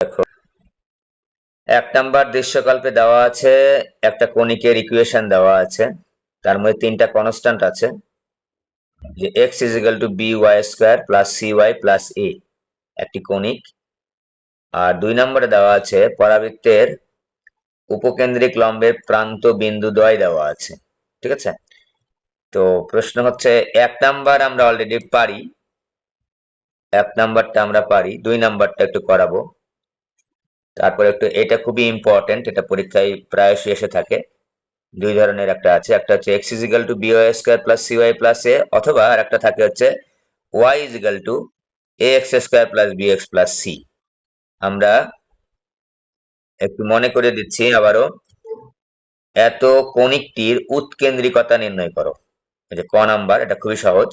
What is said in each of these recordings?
দেখো, 1 নাম্বার দৃশ্যকল্পে দেওয়া আছে একটা কণিকের ইকুয়েশন দেওয়া আছে, তার মধ্যে 3টা কনস্ট্যান্ট আছে, যে x = by² + cy + a একটি কণিক। আর 2 নম্বরে দেওয়া আছে পরাবৃত্তের উপকেন্দ্রিক লম্বের প্রান্ত বিন্দুদ্বয় দেওয়া আছে। ঠিক আছে, তো প্রশ্ন হচ্ছে 1 নাম্বার আমরা অলরেডি পারি, 1 নাম্বারটা আমরা পারি, 2 নাম্বারটা একটু করাবো। তারপর একটু, এটা খুবই ইম্পর্টেন্ট, এটা পরীক্ষায় প্রায়শই এসে থাকে। 2 ধরনের একটা আছে, একটা হচ্ছে x = by² + cy + a, অথবা আর একটা থাকে হচ্ছে y = ax² + bx + c। আমরা একটু মনে করে দিচ্ছি আবারও, এত কণিকটির উৎকেন্দ্রিকতা নির্ণয় করো। এই যে ক নাম্বার, এটা খুবই সহজ।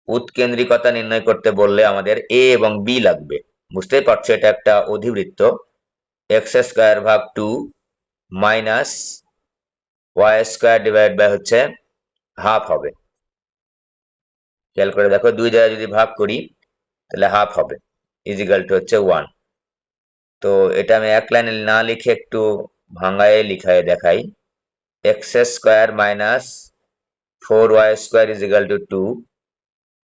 উৎকেন্দ্রিকতা নির্ণয় করতে বললে আমাদের a এবং b লাগবে। বুঝতেই পারছো, এটা একটা অধিবৃত্ত, x² / 2 - y² হচ্ছে হাফ হবে। খেয়াল করে দেখো, 2 দ্বারা যদি ভাগ করি তাহলে হাফ হবে, হচ্ছে 1। তো এটা আমি এক লাইনে না লিখে একটু ভাঙায় লিখায় দেখাই। x² - 4y² = 2,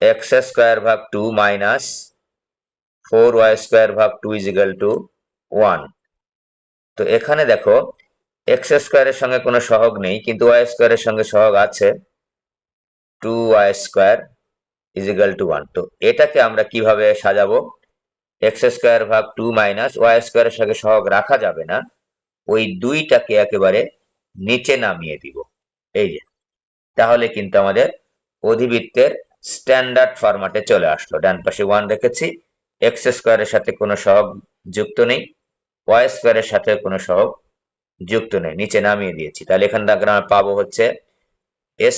x² / 2 - 4y² / 2 = 1। তো এখানে দেখো, x² এর সঙ্গে কোনো সহগ নেই, কিন্তু y² এর সঙ্গে সহগ আছে, 2y² = 1। তো এটাকে আমরা কিভাবে সাজাবো? x² / 2 - y² এর সঙ্গে সহগ রাখা যাবে না, ওই 2টাকে একেবারে নিচে নামিয়ে দিব। এই যে, তাহলে কিন্তু আমাদের অধিবৃত্তের স্ট্যান্ডার্ড ফরম্যাটে চলে আসলো। ডান পাশে 1 রেখেছি, x² এর সাথে কোনো সহগ যুক্ত নেই, y² এর সাথে কোনো সহগ যুক্ত নেই, নিচে নামিয়ে দিয়েছি। তাহলে এখান থেকে আমরা পাবো হচ্ছে a²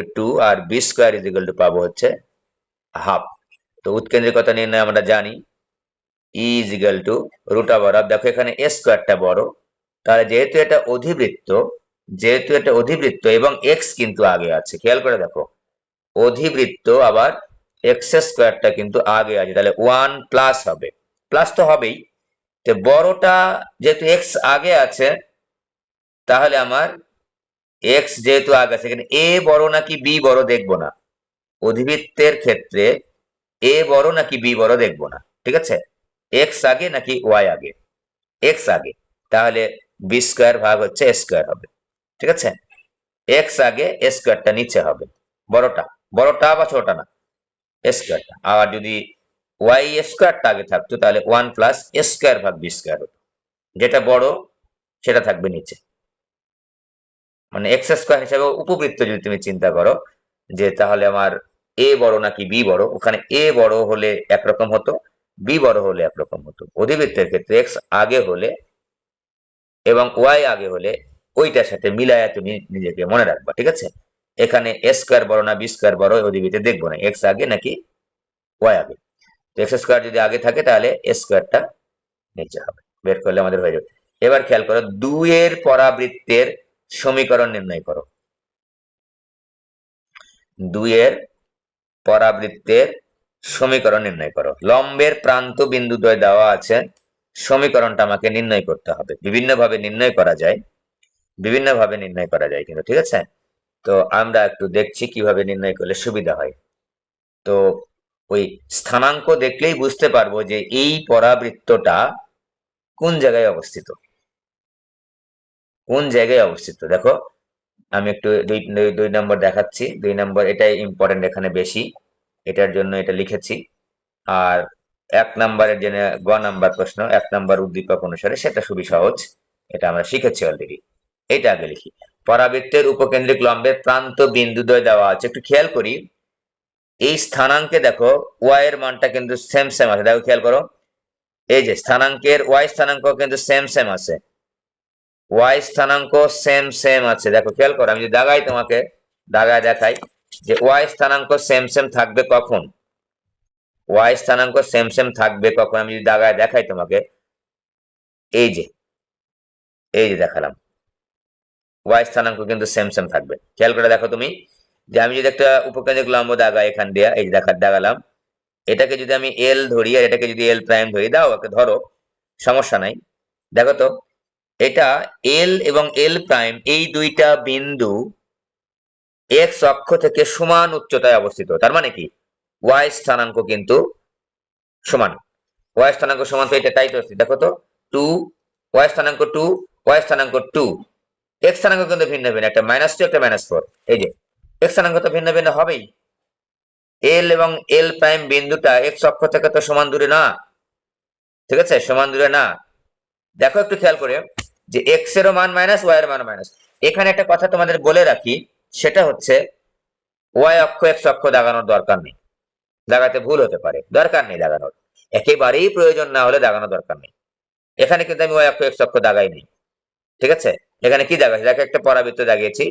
= 2 আর b² পাবো হচ্ছে হাফ। তো উৎকেন্দ্রিকতা নির্ণয় আমরা জানি, e = √, দেখো এখানে a² বড়, তাহলে যেহেতু এটা অধিবৃত্ত এবং x কিন্তু আগে আছে, খেয়াল করে দেখো, অধিবৃত্ত আবার x² কিন্তু আগে আছে, তাহলে 1 প্লাস হবে, প্লাস তো হবেই। তো বড়টা যেহেতু x আগে আছে, তাহলে আমার x যেহেতু আগে আছে, এখানে a বড় নাকি b বড় দেখবো না, অধিবৃত্তের ক্ষেত্রে a বড় নাকি b বড় দেখবো না। ঠিক আছে, x আগে নাকি y আগে? x আগে, তাহলে b² ভাগ হচ্ছে a² হবে। ঠিক আছে, x আগে, a² নিচে হবে, বড়টা বা ছোটটা না, a²। আবার যদি y² আগে থাকতো তাহলে 1 প্লাস a² ভাগ b² হতো, যেটা বড় সেটা থাকবে নিচে। মানে x² হিসাবে উপবৃত্ত যদি তুমি চিন্তা করো, যে তাহলে আমার a বড় নাকি b বড়, ওখানে a বড় হলে একরকম হতো, b বড় হলে একরকম হতো। অধিবৃত্তের ক্ষেত্রে x আগে হলে এবং y আগে হলে ওইটার সাথে মিলায়া তুমি নিজেকে মনে রাখবা। ঠিক আছে, এখানে a² বড় না b² বড় অধিবৃত্তে দেখবো না, x আগে নাকি y আগে। x² যদি আগে থাকে তাহলে a²টা নিচে হবে, বের করলে আমাদের হয়ে যাবে। এবার খেয়াল করো, 2 এর পরাবৃত্তের সমীকরণ নির্ণয় করো। 2 এর পরাবৃত্তের সমীকরণ নির্ণয় করো। লম্বের প্রান্ত বিন্দুদ্বয় দেওয়া আছে, সমীকরণটা আমাকে নির্ণয় করতে হবে। বিভিন্নভাবে নির্ণয় করা যায়, কিন্তু ঠিক আছে। তো আমরা একটু দেখছি কিভাবে নির্ণয় করলে সুবিধা হয়। তো ওই স্থানাঙ্ক দেখলেই বুঝতে পারবো যে এই পরাবৃত্তটা কোন জায়গায় অবস্থিত, দেখো আমি একটু 2 নম্বর দেখাচ্ছি। 2 নম্বর, এটাই ইম্পর্টেন্ট, এখানে বেশি, এটার জন্য এটা লিখেছি। আর 1 নম্বরের জন্য গ নাম্বার প্রশ্ন, 1 নম্বর উদ্দীপক অনুসারে, সেটা খুবই সহজ, এটা আমরা শিখেছি অলরেডি। এটা আগে লিখি। পরাবৃত্তের উপকেন্দ্রিক লম্বের প্রান্ত বিন্দুদ্বয় দেওয়া আছে। একটু খেয়াল করি, এই স্থানাঙ্কে দেখো y এর মানটা কিন্তু সেম সেম আছে, দেখো খেয়াল করো, এই যে স্থানাঙ্কের y স্থানাঙ্ক কিন্তু সেম সেম আছে, y স্থানাঙ্ক সেম সেম আছে। দেখো খেয়াল করো, আমি যদি তোমাকে দাগায় দেখাই যে y স্থানাঙ্ক সেম সেম থাকবে কখন, আমি যদি দাগায় দেখাই তোমাকে, এই যে দেখালাম, y স্থানাঙ্ক কিন্তু সেম সেম থাকবে। খেয়াল করে দেখো তুমি, যে আমি যদি একটা উপকেন্দ্রিক লম্ব দাগাই এখান দিয়ে, এই যে দেখালাম, এটাকে যদি আমি এল ধরি আর এটাকে যদি এল প্রাইম ধরি, দাও ওকে ধরো, সমস্যা নাই। দেখো তো, এটা এল এবং এল প্রাইম এই দুইটা বিন্দু এক্স অক্ষ থেকে সমান উচ্চতায় অবস্থিত। তার মানে কি, ওয়াই স্থানাঙ্ক কিন্তু সমান। ওয়াই স্থানাঙ্ক সমান, তো এটা তাই তো। দেখো তো, টু ওয়াই স্থানাঙ্ক টু, ওয়াই স্থানাঙ্ক টু, এক্স স্থানাঙ্ক কিন্তু ভিন্ন ভিন্ন, একটা -2 একটা -4। এই যে এক্স স্থানাঙ্ক তো ভিন্ন ভিন্ন হবেই। এল এবং এল প্রাইম বিন্দুটা এক্স অক্ষ থেকে তো সমান দূরে না, ঠিক আছে, সমান দূরে না। দেখো একটু খেয়াল করে, যে এক্স এরও মান মাইনাস, ওয়াই এর মান মাইনাস। এখানে একটা কথা তোমাদের বলে রাখি, সেটা হচ্ছে ওয়াই অক্ষ এক্স অক্ষ দাগানোর দরকার নেই। দাগাতে ভুল হতে পারে, দরকার নেই দাগানোর, একেবারেই প্রয়োজন না হলে দাগানোর দরকার নেই। এখানে কিন্তু আমি ওয়াই অক্ষ এক্স অক্ষ দাগাই নেই, ঠিক আছে। এখানে কি দাগাচ্ছি, দেখো একটা পরাবৃত্ত দাগিয়েছি।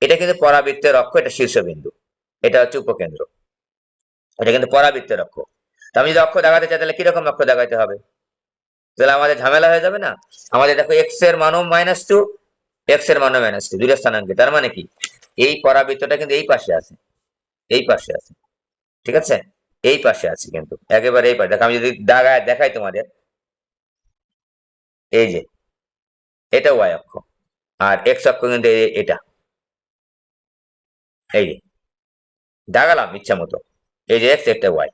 এটা কিন্তু পরাবৃত্তের অক্ষ, এটা শীর্ষবিন্দু, এটা হচ্ছে উপকেন্দ্র, এটা কিন্তু পরাবৃত্তের অক্ষ। তো আমি যদি অক্ষ দাগাতে চাই তাহলে কিরকম অক্ষ দাগাইতে হবে, তাহলে আমাদের ঝামেলা হয়ে যাবে না। আমাদের দেখো এক্স এর মানও -2, এক্স এর মানও -2, দুইটা স্থানাঙ্কে। তার মানে কি, এই পরাবৃত্তটা কিন্তু এই পাশে আছে, এই পাশে আছে, ঠিক আছে, এই পাশে আছে কিন্তু, একেবারে এই পাশে। দেখো আমি যদি দাগায় দেখাই তোমাদের, এই যে এটা ওয়াই অক্ষ, আর এক্স অক্ষ কিন্তু এটা, এই যে দাগালাম ইচ্ছা মতো, এই যে এক্স, একটা ওয়াই।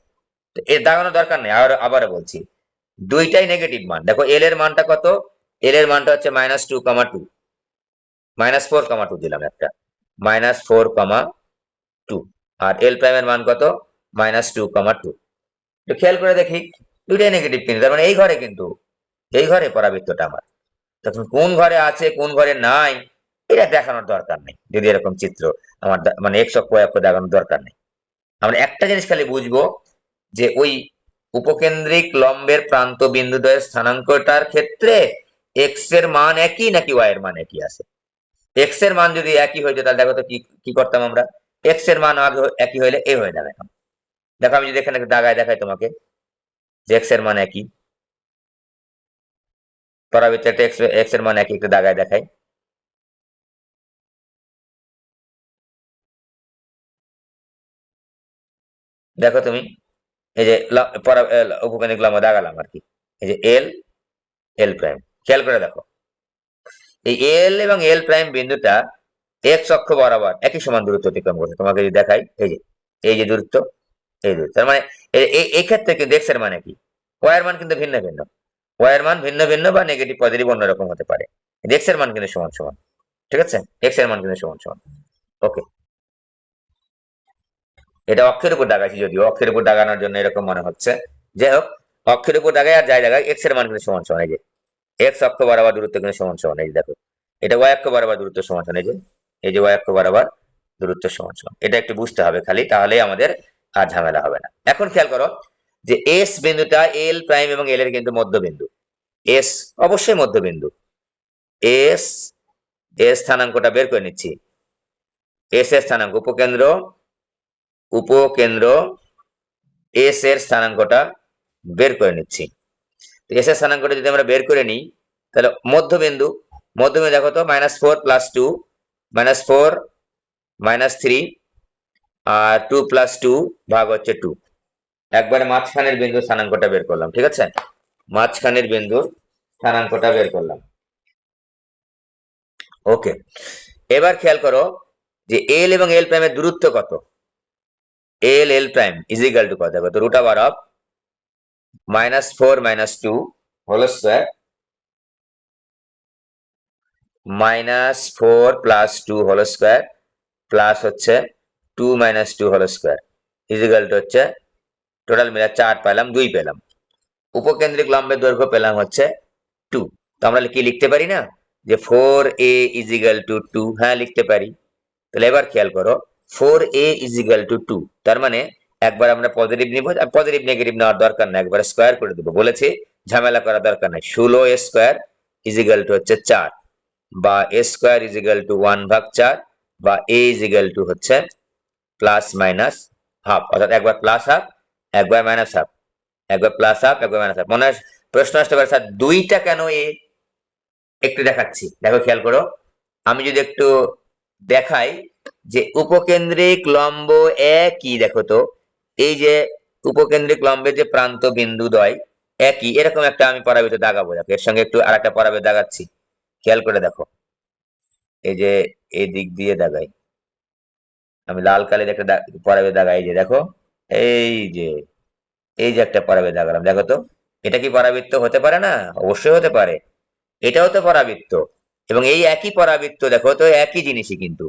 এর দাগানোর দরকার নেই। আবার বলছি, দুইটাই নেগেটিভ মান। দেখো এল এর মানটা কত, এল এর মানটা হচ্ছে -2,2, -4,2 দিলাম একটা, -4,2। আর এল প্রাইমের মান কত, -2,2। তো খেয়াল করে দেখি, দুইটাই নেগেটিভ কিন্তু, তার মানে এই ঘরে কিন্তু, এই ঘরে পরাবৃত্তটা আমার। তখন কোন ঘরে আছে কোন ঘরে নাই এটা দেখানোর দরকার নেই, যদি এরকম চিত্র আমার মানে এক্স অক্ষ ওয়াই অক্ষ দেখানোর দরকার নেই। আমরা একটা জিনিস খালি বুঝবো, যে ওই উপকেন্দ্রিক লম্বের প্রান্ত বিন্দুদ্বয়ের স্থানাঙ্কটার ক্ষেত্রে এক্স এর মান একই নাকি ওয়াই এর মান একই আছে। এক্স এর মান যদি একই হইতো তাহলে দেখো তো কি কি করতাম আমরা, এক্স এর মান একই হইলে এই হয়ে যাবে। দেখো আমি যদি এখানে দাগায় দেখাই তোমাকে, যে এক্স এর মান একই, পরাবৃত্তে একটা এক্স এর মান একই, একটু দাগায় দেখাই। দেখো তুমি, এই যে উপকেন্দ্রিক লম্ব দাগালাম আর কি, এই যে এল, এল প্রাইম, খেয়াল করে দেখো, এই এল এবং এল প্রাইম বিন্দুটা এক্স অক্ষ বরাবর একই সমান দূরত্ব অতিক্রম করছে। তোমাকে যদি দেখাই, এই যে এই যে দূরত্ব, এই দূরত্ব, তার মানে এই ক্ষেত্রে কিন্তু এক্স এর মান একই, ওয়াই এর মান কিন্তু ভিন্ন ভিন্ন। ওয়াই এর মান ভিন্ন ভিন্ন বা নেগেটিভ পজিটিভ অন্যরকম হতে পারে, এক্স এর মান কিন্তু সমান সমান, ঠিক আছে, এক্স এর মান কিন্তু সমান সমান। ওকে, এটা অক্ষের উপর দাগাইছি, যদিও অক্ষের উপর দাগানোর জন্য এরকম মনে হচ্ছে। যাই হোক, অক্ষের উপর দাগাই আর যাই দাগাই, এক্স এর মান কিন্তু সমান সমান। এই যে এক্স অক্ষ বরাবর দূরত্ব কিন্তু সমান সমান, এই যে দেখো, এটা ওয়াই অক্ষ বরাবর দূরত্ব সমান সমান, এই যে এই যে ওয়াই অক্ষ বরাবর দূরত্ব সমান সমান। এটা একটু বুঝতে হবে খালি, তাহলেই আমাদের আর ঝামেলা হবে না। এখন খেয়াল করো, যে এস বিন্দুটা এল প্রাইম এবং এল এর কিন্তু মধ্যবিন্দু, এস অবশ্যই মধ্যবিন্দু। এস, এস স্থানাঙ্কটা বের করে নিচ্ছি, এস এর স্থানাঙ্ক, উপকেন্দ্র, উপকেন্দ্র এস এর স্থানাঙ্কটা বের করে নিচ্ছি। এস এর স্থানাঙ্কটা যদি আমরা বের করে নিই, তাহলে মধ্যবিন্দু, মধ্যবিন্দু দেখো তো, -4 + 2, -4 -3 আর 2 + 2 ভাগ হচ্ছে 2। একবারে মাঝখানের বিন্দু স্থানাঙ্কটা বের করলাম, ঠিক আছে, মাঝখানের বিন্দু স্থানাঙ্কটা বের করলাম। ওকে, এবার খেয়াল করো, যে এল এবং এল প্রাইমের দূরত্ব কত, L L prime is equal to কত, কত √4 -4 -2 whole square, -4 + 2 whole square, plus হচ্ছে 2 - 2 whole square, is equal to হচ্ছে, টোটাল মিলে 4 পেলাম, 2 পেলাম। উপকেন্দ্রিক লম্বের দৈর্ঘ্য পেলাম হচ্ছে 2। তো আমরা কি লিখতে পারি না, যে 4a = 2, হ্যাঁ লিখতে পারি। তাহলে এবার খেয়াল করো, 4a = 2, তার মানে একবার আমরা পজিটিভ নিব, পজিটিভ নেগেটিভ নেওয়ার দরকার নাই, একবার স্কয়ার করে দেবো, বলেছি ঝামেলা করার দরকার নাই। 16a স্কয়ার = হচ্ছে 4, বা a স্কয়ার = 1/4, বা a হচ্ছে +- ½ অর্থাৎ একবার প্লাস হাফ, একবার মাইনাস হাফ, একবার প্লাস হাফ, একবার মাইনাস হাফ। মনে হয় প্রশ্ন আসতে পারে, স্যার দুইটা কেন এ, একটু দেখাচ্ছি, দেখো খেয়াল করো, আমি যদি একটু দেখাই, যে উপকেন্দ্রিক লম্ব একই, দেখো তো, এই যে উপকেন্দ্রিক লম্বের যে প্রান্ত বিন্দুদ্বয় একই, এরকম একটা আমি পরাবৃত্ত দাগাবো। দেখো এর সঙ্গে একটু আর একটা পরাবৃত্ত দাগাচ্ছি, খেয়াল করে দেখো। এই যে এই দিক দিয়ে দাগাই, আমি লাল কালির একটা পরাবৃত্ত দাগাই, এই যে দেখো, এই যে এই যে একটা পরাবৃত্ত দাগালাম, দেখো তো এটা কি পরাবৃত্ত হতে পারে না? অবশ্যই হতে পারে, এটাও তো পরাবৃত্ত। এবং এই একই পরাবৃত্ত, দেখো তো একই জিনিসই কিন্তু,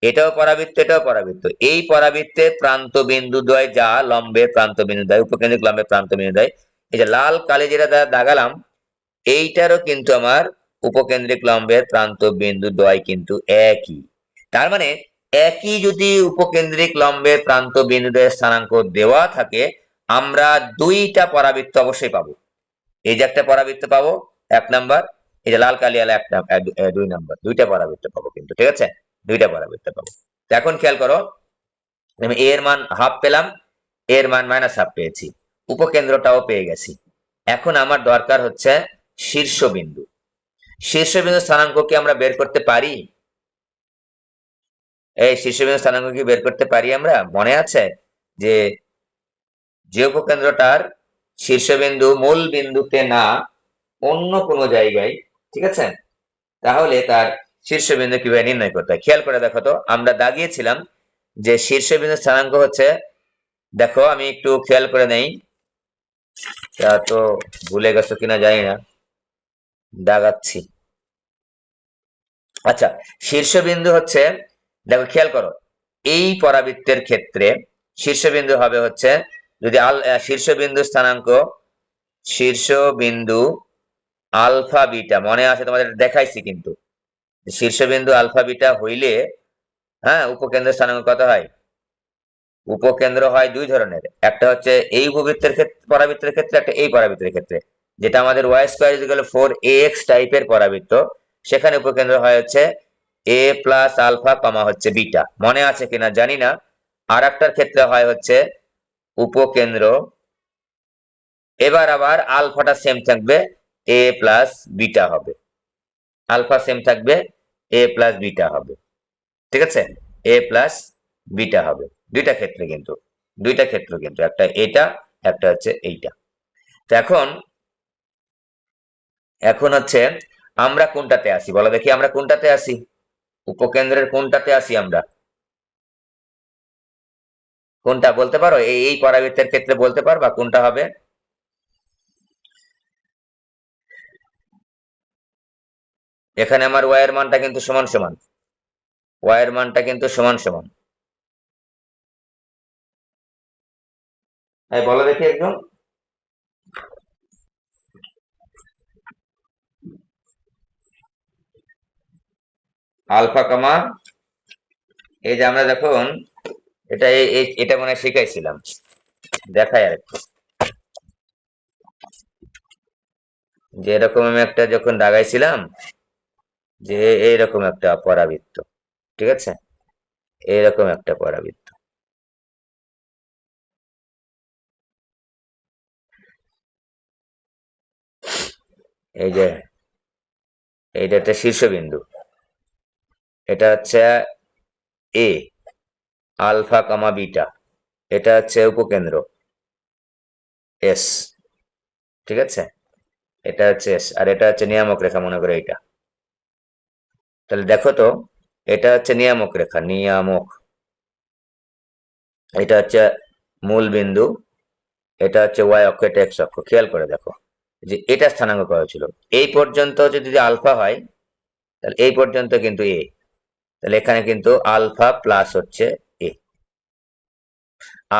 এটাও পরাবৃত্ত এটাও পরাবৃত্ত। এই পরাবৃত্তের প্রান্ত বিন্দুদ্বয় যা লম্বের প্রান্ত বিন্দুদ্বয়, উপকেন্দ্রিক লম্বের প্রান্ত বিন্দুদ্বয়, এই যে লাল কালি যেটা দাগালাম, এইটারও কিন্তু আমার উপকেন্দ্রিক লম্বের প্রান্ত বিন্দুদ্বয় কিন্তু একই। তার মানে একই যদি উপকেন্দ্রিক লম্বের প্রান্ত বিন্দুদ্বয়ের স্থানাঙ্ক দেওয়া থাকে, আমরা দুইটা পরাবৃত্ত অবশ্যই পাবো। এই যে একটা পরাবৃত্ত পাবো 1 নাম্বার, এই যে লাল কালি আলা 2 নাম্বার, দুইটা পরাবৃত্ত পাবো কিন্তু, ঠিক আছে, দুইটা পরাবৃত্ত পাবো। এখন খেয়াল করো, আমি এর মান হাফ পেলাম, এর মান -হাফ পেয়েছি, উপকেন্দ্রটাও পেয়ে গেছি। এখন আমার দরকার হচ্ছে শীর্ষবিন্দু। শীর্ষবিন্দু স্থানাঙ্ক কি আমরা বের করতে পারি? এই শীর্ষবিন্দু স্থানাঙ্ক কি বের করতে পারি আমরা? মনে আছে যে যে উপকেন্দ্রটার শীর্ষবিন্দু মূল বিন্দুতে না অন্য কোনো জায়গায়, ঠিক আছে, তাহলে তার শীর্ষবিন্দু কিভাবে নির্ণয় করতে হয় খেয়াল করে দেখো তো। আমরা দাগিয়েছিলাম যে শীর্ষবিন্দু স্থানাঙ্ক হচ্ছে, দেখো আমি একটু খেয়াল করে নেই, তা তো ভুলে গেছো কিনা জানি না, দাগাচ্ছি। আচ্ছা, শীর্ষবিন্দু হচ্ছে, দেখো খেয়াল করো, এই পরাবৃত্তের ক্ষেত্রে শীর্ষবিন্দু হবে হচ্ছে, যদি শীর্ষবিন্দু স্থানাঙ্ক, শীর্ষবিন্দু আলফা বিটা, মনে আছে তোমাদের দেখাইছি কিন্তু, শীর্ষবিন্দু আলফা বিটা হইলে, হ্যাঁ, উপকেন্দ্র স্থানাঙ্ক কত হয়? উপকেন্দ্র হয় দুই ধরনের, একটা হচ্ছে এই উপবৃত্তের ক্ষেত্রে, পরাবৃত্তের ক্ষেত্রে, একটা এই পরাবৃত্তের ক্ষেত্রে। যেটা আমাদের ওয়াই স্কয়ার ইকুয়াল 4ax টাইপের পরাবৃত্ত, সেখানে উপকেন্দ্র হয় হচ্ছে a প্লাস আলফা কমা হচ্ছে বিটা, মনে আছে কিনা জানি না। আর একটার ক্ষেত্রে হয় হচ্ছে উপকেন্দ্র, এবার আবার আলফাটা সেম থাকবে, a প্লাস বিটা হবে, আলফা সেম থাকবে, a প্লাস বিটা হবে, ঠিক আছে, a প্লাস বিটা হবে। দুইটা ক্ষেত্রে কিন্তু, দুইটা ক্ষেত্র কিন্তু, একটা এটা, একটা হচ্ছে এইটা। তো এখন এখন হচ্ছে আমরা কোনটাতে আসি বলো দেখি, আমরা কোনটাতে আসি? উপকেন্দ্রের কোনটাতে আসি আমরা? কোনটা বলতে পারো? এই পরাবৃত্তের ক্ষেত্রে বলতে পারবা কোনটা হবে? এখানে আমার ওয়াই এর মানটা কিন্তু সমান সমান, ওয়াই এর মানটা কিন্তু সমান সমান। এই বলো দেখি একদম। আলফা কমা, এই যে আমরা দেখুন, এটা এটা মনে হয় শিখাইছিলাম, দেখাই আরেকটু, যে এরকম আমি একটা যখন দাগাইছিলাম, যে এইরকম একটা পরাবৃত্ত, ঠিক আছে, এইরকম একটা পরাবৃত্ত, এই যে এইটা একটা শীর্ষবিন্দু, এটা হচ্ছে এ আলফা কমা বিটা, এটা হচ্ছে উপকেন্দ্র এস, ঠিক আছে, এটা হচ্ছে এস, আর এটা হচ্ছে নিয়ামক রেখা, মনে করে এটা। তাহলে দেখো তো, এটা হচ্ছে নিয়ামক রেখা, নিয়ামক, এটা হচ্ছে মূল বিন্দু, এটা হচ্ছে ওয়াই অক্ষ, এটা এক্স অক্ষ। খেয়াল করে দেখো যে এটা স্থানাঙ্ক করা ছিল, এই পর্যন্ত যদি আলফা হয়, তাহলে এই পর্যন্ত কিন্তু এ, তাহলে এখানে কিন্তু আলফা প্লাস হচ্ছে এ।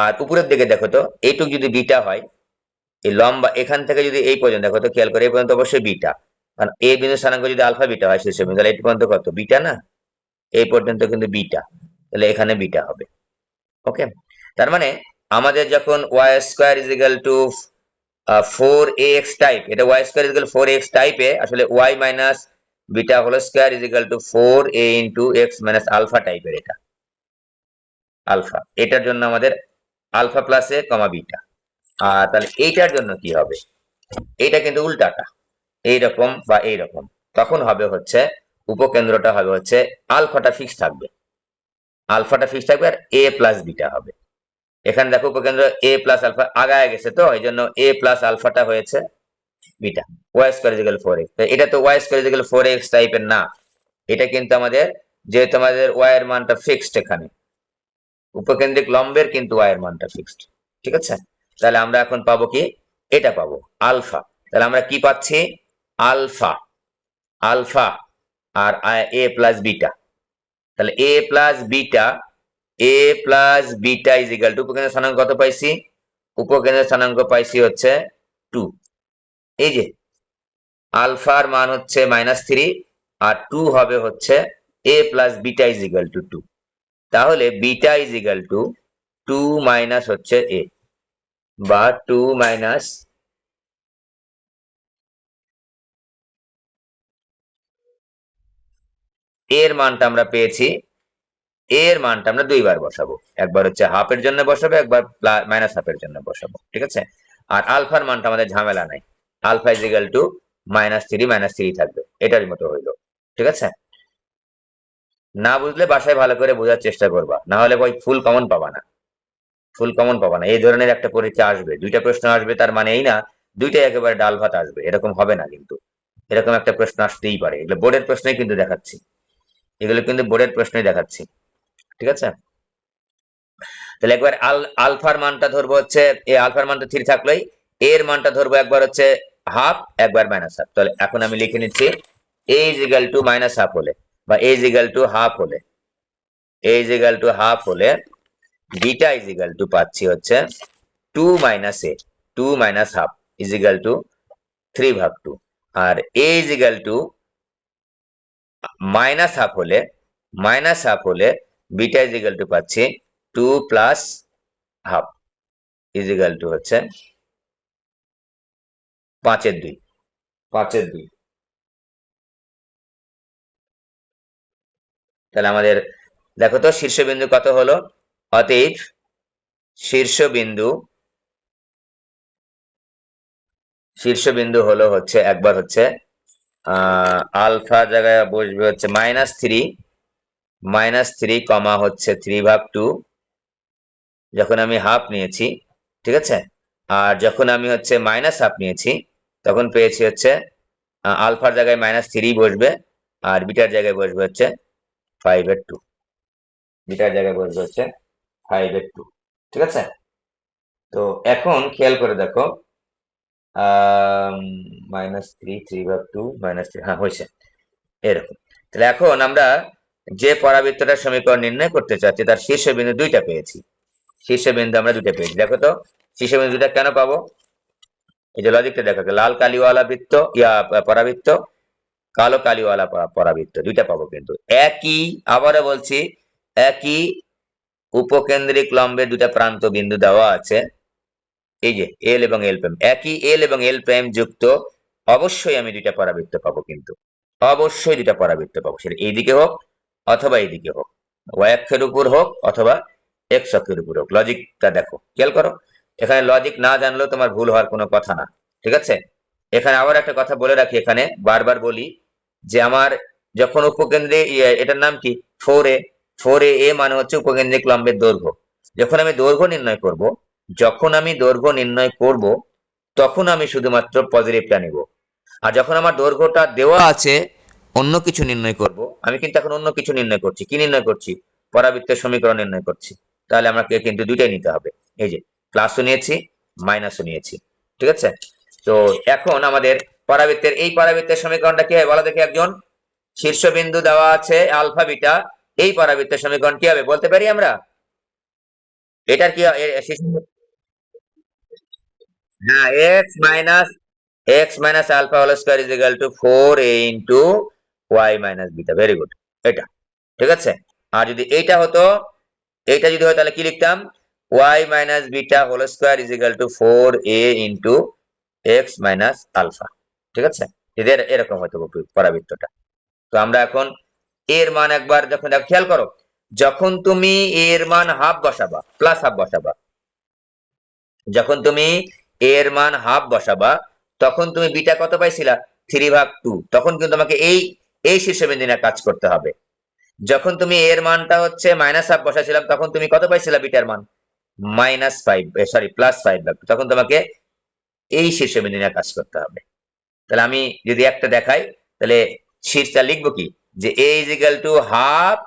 আর উপরের দিকে দেখো তো, এইটুক যদি বিটা হয়, এই লম্বা এখান থেকে যদি এই পর্যন্ত দেখো তো, খেয়াল করে এই পর্যন্ত অবশ্যই বিটা, কারণ এই বিন্দু স্থানাঙ্ক যদি আলফা বিটা হয় শীর্ষ বিন্দু, তাহলে এই পর্যন্ত কত? বিটা না, এই পর্যন্ত কিন্তু বিটা, তাহলে এখানে বিটা হবে। ওকে, তার মানে আমাদের যখন y square is equal to 4ax type, এটা y square is equal 4x টাইপে, আসলে y minus beta whole square is equal to 4a into x minus alpha টাইপের, এটা আলফা, এটার জন্য আমাদের alpha plus a comma beta. আর তাহলে এইটার জন্য কি হবে? এইটা কিন্তু উল্টাটা, এইরকম বা এইরকম, তখন হবে হচ্ছে উপকেন্দ্রটা হবে হচ্ছে আলফাটা ফিক্স থাকবে, আলফাটা ফিক্স থাকবে, আর এ প্লাস বিটা হবে, এখানে দেখো উপকেন্দ্র এ প্লাস আলফা আগায় গেছে, তো এই জন্য এ প্লাস আলফাটা হয়েছে beta, Y square equal 4x। এটা তো ওয়াই স্কয়ার ইকুয়াল 4x টাইপের না, এটা কিন্তু আমাদের, যেহেতু আমাদের ওয়াই এর মানটা ফিক্সড, এখানে উপকেন্দ্রিক লম্বের কিন্তু ওয়াই এর মানটা ফিক্সড, ঠিক আছে। তাহলে আমরা এখন পাবো কি, এটা পাবো আলফা। তাহলে আমরা কি পাচ্ছি, আলফা, আলফা আর এ প্লাস বিটা। তাহলে a plus beta, a plus beta is equal to, উপকেন্দ্রের স্থানাঙ্ক কত পাইছি, উপকেন্দ্রের স্থানাঙ্ক পাইছি হচ্ছে 2। এই যে আলফার মান হচ্ছে -3 আর 2 হবে হচ্ছে a plus beta is equal to 2। তাহলে beta is equal to 2 minus হচ্ছে এ, বা 2 মাইনাস এর মানটা আমরা পেয়েছি, এর মানটা আমরা দুইবার বসাবো, একবার হচ্ছে হাফের জন্য বসাবো, একবার মাইনাস হাফের জন্য বসাবো, ঠিক আছে। আর আলফার মানটা আমাদের ঝামেলা নাই, আলফা ইজ ইকুয়াল টু -3 থাকবে, এটারই মতো হইলো, ঠিক আছে। না বুঝলে বাসায় ভালো করে বোঝার চেষ্টা করবা, না হলে ভাই ফুল কমন পাবা না, ফুল কমন পাবা না। এই ধরনের একটা পরীক্ষা আসবে, দুইটা প্রশ্ন আসবে, তার মানে এই না দুইটাই একেবারে ডাল ভাত আসবে, এরকম হবে না কিন্তু। এরকম একটা প্রশ্ন আসতেই পারে, এগুলো বোর্ডের প্রশ্নই কিন্তু দেখাচ্ছি, এগুলো কিন্তু বোর্ডের প্রশ্নই দেখাচ্ছি, ঠিক আছে। তাহলে একবার আলফার মানটা ধরবো হচ্ছে, আলফার মানটা 3 থাকলেই এর মানটা ধরবো একবার হচ্ছে হাফ, একবার মাইনাস হাফ। তাহলে এখন আমি লিখে নিচ্ছি a is equal to minus half হলে, বা a is equal to half হলে, a is equal to half হলে বিটা ইজ ইকুয়াল টু পাচ্ছি হচ্ছে 2 minus a, 2 minus half is equal to 3/2। আর a is equal to minus half হলে, minus half হলে beta is equal to পাচ্ছি 2 plus half is equal to হচ্ছে 5/2, 5/2। তাহলে আমাদের দেখো তো শীর্ষবিন্দু কত হলো, অতএব শীর্ষবিন্দু, শীর্ষবিন্দু হলো হচ্ছে একবার হচ্ছে আলফা জায়গায় বসবে হচ্ছে -3 কমা হচ্ছে 3/2, যখন আমি হাফ নিয়েছি, ঠিক আছে। আর যখন আমি হচ্ছে মাইনাস হাফ নিয়েছি, তখন পেয়েছি হচ্ছে আলফার জায়গায় -3 বসবে, আর বিটার জায়গায় বসবে হচ্ছে 5/2, বিটার জায়গায় বসবে হচ্ছে 5/2, ঠিক আছে। তো এখন খেয়াল করে দেখো, -3 -3/2 হ্যাঁ হয়েছে এরকম। তাহলে এখন আমরা যে পরাবৃত্তটার সমীকরণ নির্ণয় করতে চাচ্ছি তার শীর্ষবিন্দু দুইটা পেয়েছি, শীর্ষবিন্দু আমরা দুইটা পেয়েছি। দেখো তো শীর্ষবিন্দু দুইটা কেন পাবো, এই যে লজিকটা দেখো, লাল কালিওয়ালা বৃত্ত পরাবৃত্ত, কালো কালিওয়ালা পরাবৃত্ত, দুইটা পাবো কিন্তু একই, আবারও বলছি একই উপকেন্দ্রিক লম্বের দুটা প্রান্ত বিন্দু দেওয়া আছে, এই যে এল এবং এল প্রাইম, একই এল এবং এল প্রাইম যুক্ত, অবশ্যই আমি দুইটা পরাবৃত্ত পাবো কিন্তু, অবশ্যই দুইটা পরাবৃত্ত পাবো, সেটা এইদিকে হোক অথবা এইদিকে হোক, ওয়াই অক্ষের উপর হোক অথবা এক্স অক্ষের উপর হোক। লজিকটা দেখো, খেয়াল করো, এখানে লজিক না জানলেও তোমার ভুল হওয়ার কোনো কথা না, ঠিক আছে। এখানে আবার একটা কথা বলে রাখি, এখানে বারবার বলি যে আমার যখন উপকেন্দ্রে এটার নাম কি 4a, 4a মানে হচ্ছে উপকেন্দ্রিক লম্বের দৈর্ঘ্য। যখন আমি দৈর্ঘ্য নির্ণয় করব, যখন আমি দৈর্ঘ্য নির্ণয় করব তখন আমি শুধুমাত্র পজিটিভটা নিব। আর যখন আমার দৈর্ঘ্যটা দেওয়া আছে অন্য কিছু নির্ণয় করব, আমি কিন্তু এখন অন্য কিছু নির্ণয় করছি, কি নির্ণয় করছি, পরাবৃত্তের সমীকরণ নির্ণয় করছি, তাহলে আমাকে কিন্তু দুইটাই নিতে হবে, এই যে প্লাসও নিয়েছি মাইনাসও নিয়েছি, ঠিক আছে। তো এখন আমাদের পরাবৃত্তের, এই পরাবৃত্তের সমীকরণটা কি হয় বলা দেখি একজন, শীর্ষবিন্দু দেওয়া আছে আলফা বিটা, এই পরাবৃত্তের সমীকরণ কি হবে বলতে পারি আমরা, এটার কি হ্যাঁ, x minus alpha whole square is equal to 4a into y minus beta, very good, এটা ঠিক আছে। আর যদি এইটা হতো, এইটা যদি হয় তাহলে কি লিখতাম, y minus beta whole square is equal to 4a into x minus alpha, ঠিক আছে। যদি এরকম হতো পরাবৃত্তটা। তো আমরা এখন এর মান একবার যখন দেখো, খেয়াল করো, যখন তুমি এর মান হাফ বসাবা, প্লাস হাফ বসাবা, যখন তুমি এর মান হাফ বসাবা, তখন তুমি বিটা কত পাইছিলা 3/2, তখন কিন্তু তোমাকে এই এই শীর্ষবিন্দু নিয়ে কাজ করতে হবে। যখন তুমি এর মানটা হচ্ছে মাইনাস হাফ বসাইছিলাম, তখন তুমি কত পাইছিলা বিটার মান +5 তখন তোমাকে এই শীর্ষবিন্দু নিয়ে কাজ করতে হবে। তাহলে আমি যদি একটা দেখাই, তাহলে শীর্ষটা লিখবো কি, যে a = ½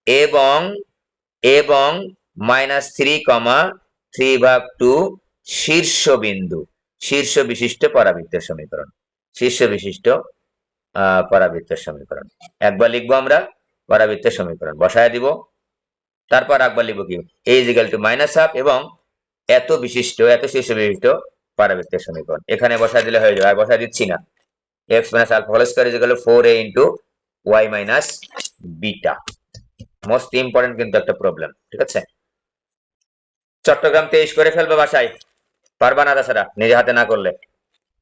এবং এবং -3,3/2 শীর্ষ বিশিষ্ট পরাবৃত্তের সমীকরণ। শীর্ষ বিশিষ্ট পরাবৃত্তের সমীকরণ একবার লিখবো আমরা, পরাবৃত্তের সমীকরণ বসায় দিব। তারপর একবার লিখবো কি, a = -½ এবং এত শীর্ষ বিশিষ্ট পরাবৃত্তের সমীকরণ এখানে বসায় দিলে হয়ে যাবে। আর বসায় দিচ্ছি না। x - α² = 4a * y - β। Most important কিন্তু একটা প্রবলেম, ঠিক আছে। চট্টগ্রাম 23 করে ফেলবে বাসায়, পারবা না তাছাড়া নিজে হাতে না করলে।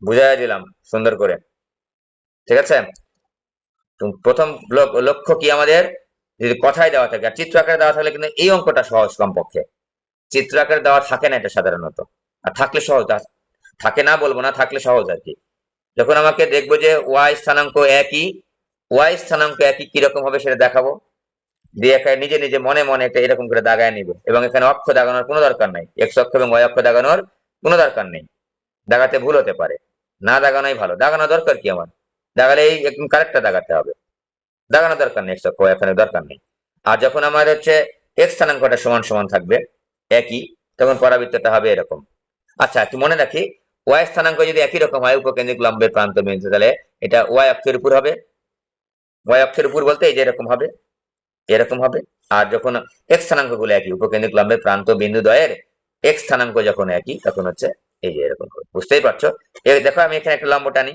বুঝাই দিলাম সুন্দর করে, ঠিক আছে। প্রথম লক্ষ্য কি আমাদের, যদি কথায় দেওয়া থাকে, আর চিত্র আকারে দেওয়া থাকলে কিন্তু এই অঙ্কটা সহজ। কমপক্ষে চিত্র আকারে দেওয়া থাকে না এটা সাধারণত, আর থাকলে সহজ, থাকে না বলবো না, থাকলে সহজ আর কি। যখন আমাকে দেখবো যে y স্থানাঙ্ক একই কিরকম হবে সেটা দেখাবো, দিয়ে নিজে নিজে মনে মনে একটা এরকম করে দাগায় নিব, এবং এখানে অক্ষ দাগানোর কোনো দরকার নাই, x অক্ষ এবং y অক্ষ দাগানোর কোনো দরকার নেই। দাগাতে ভুল হতে পারে, না দাগানোই ভালো। দাগানো দরকার কি আমার, দাগালে এই একদম কারেক্টটা দাগাতে হবে, দাগানো দরকার নেই, x অক্ষ এখানে দরকার নেই। আর যখন আমার হচ্ছে x স্থানাঙ্কটা সমান সমান থাকবে একই, তখন পরাবৃত্তটা হবে এরকম। আচ্ছা, একটু মনে রাখি, y স্থানাঙ্ক যদি একই রকম হয়, উপকেন্দ্রিক লম্বের প্রান্ত বিন্দু, তাহলে এটা y অক্ষের উপর হবে। y অক্ষের উপর বলতে এই যে এরকম হবে, এরকম হবে। আর যখন x স্থানাঙ্ক গুলো একই, উপকেন্দ্রিক লম্বের প্রান্ত বিন্দু দ্বয়ের x স্থানাঙ্ক যখন একই, তখন হচ্ছে এই যে এরকম হবে। বুঝতেই পারছো। এই দেখো, আমি এখানে একটা লম্ব টানি,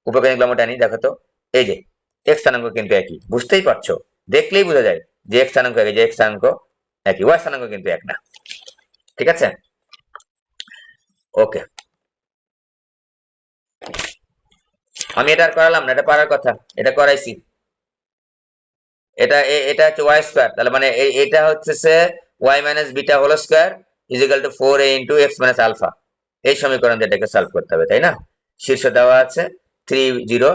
উপকেন্দ্রিক লম্ব টানি, দেখো তো, এই যে x স্থানাঙ্ক কিন্তু একই। বুঝতেই পারছো, দেখলেই বোঝা যায় যে x স্থানাঙ্ক একই, যে x স্থানাঙ্ক একই, y স্থানাঙ্ক কিন্তু এক না, ঠিক আছে। ওকে, আমি এটা আর করালাম না, এটা পারার কথা, এটা করাইছি। এটা হচ্ছে y², তাহলে মানে এটা হচ্ছে y - β² = 4a * x - α। এই সমীকরণ যেটাকে সলভ করতে হবে, তাই না। শীর্ষ দেওয়া আছে 3, 0,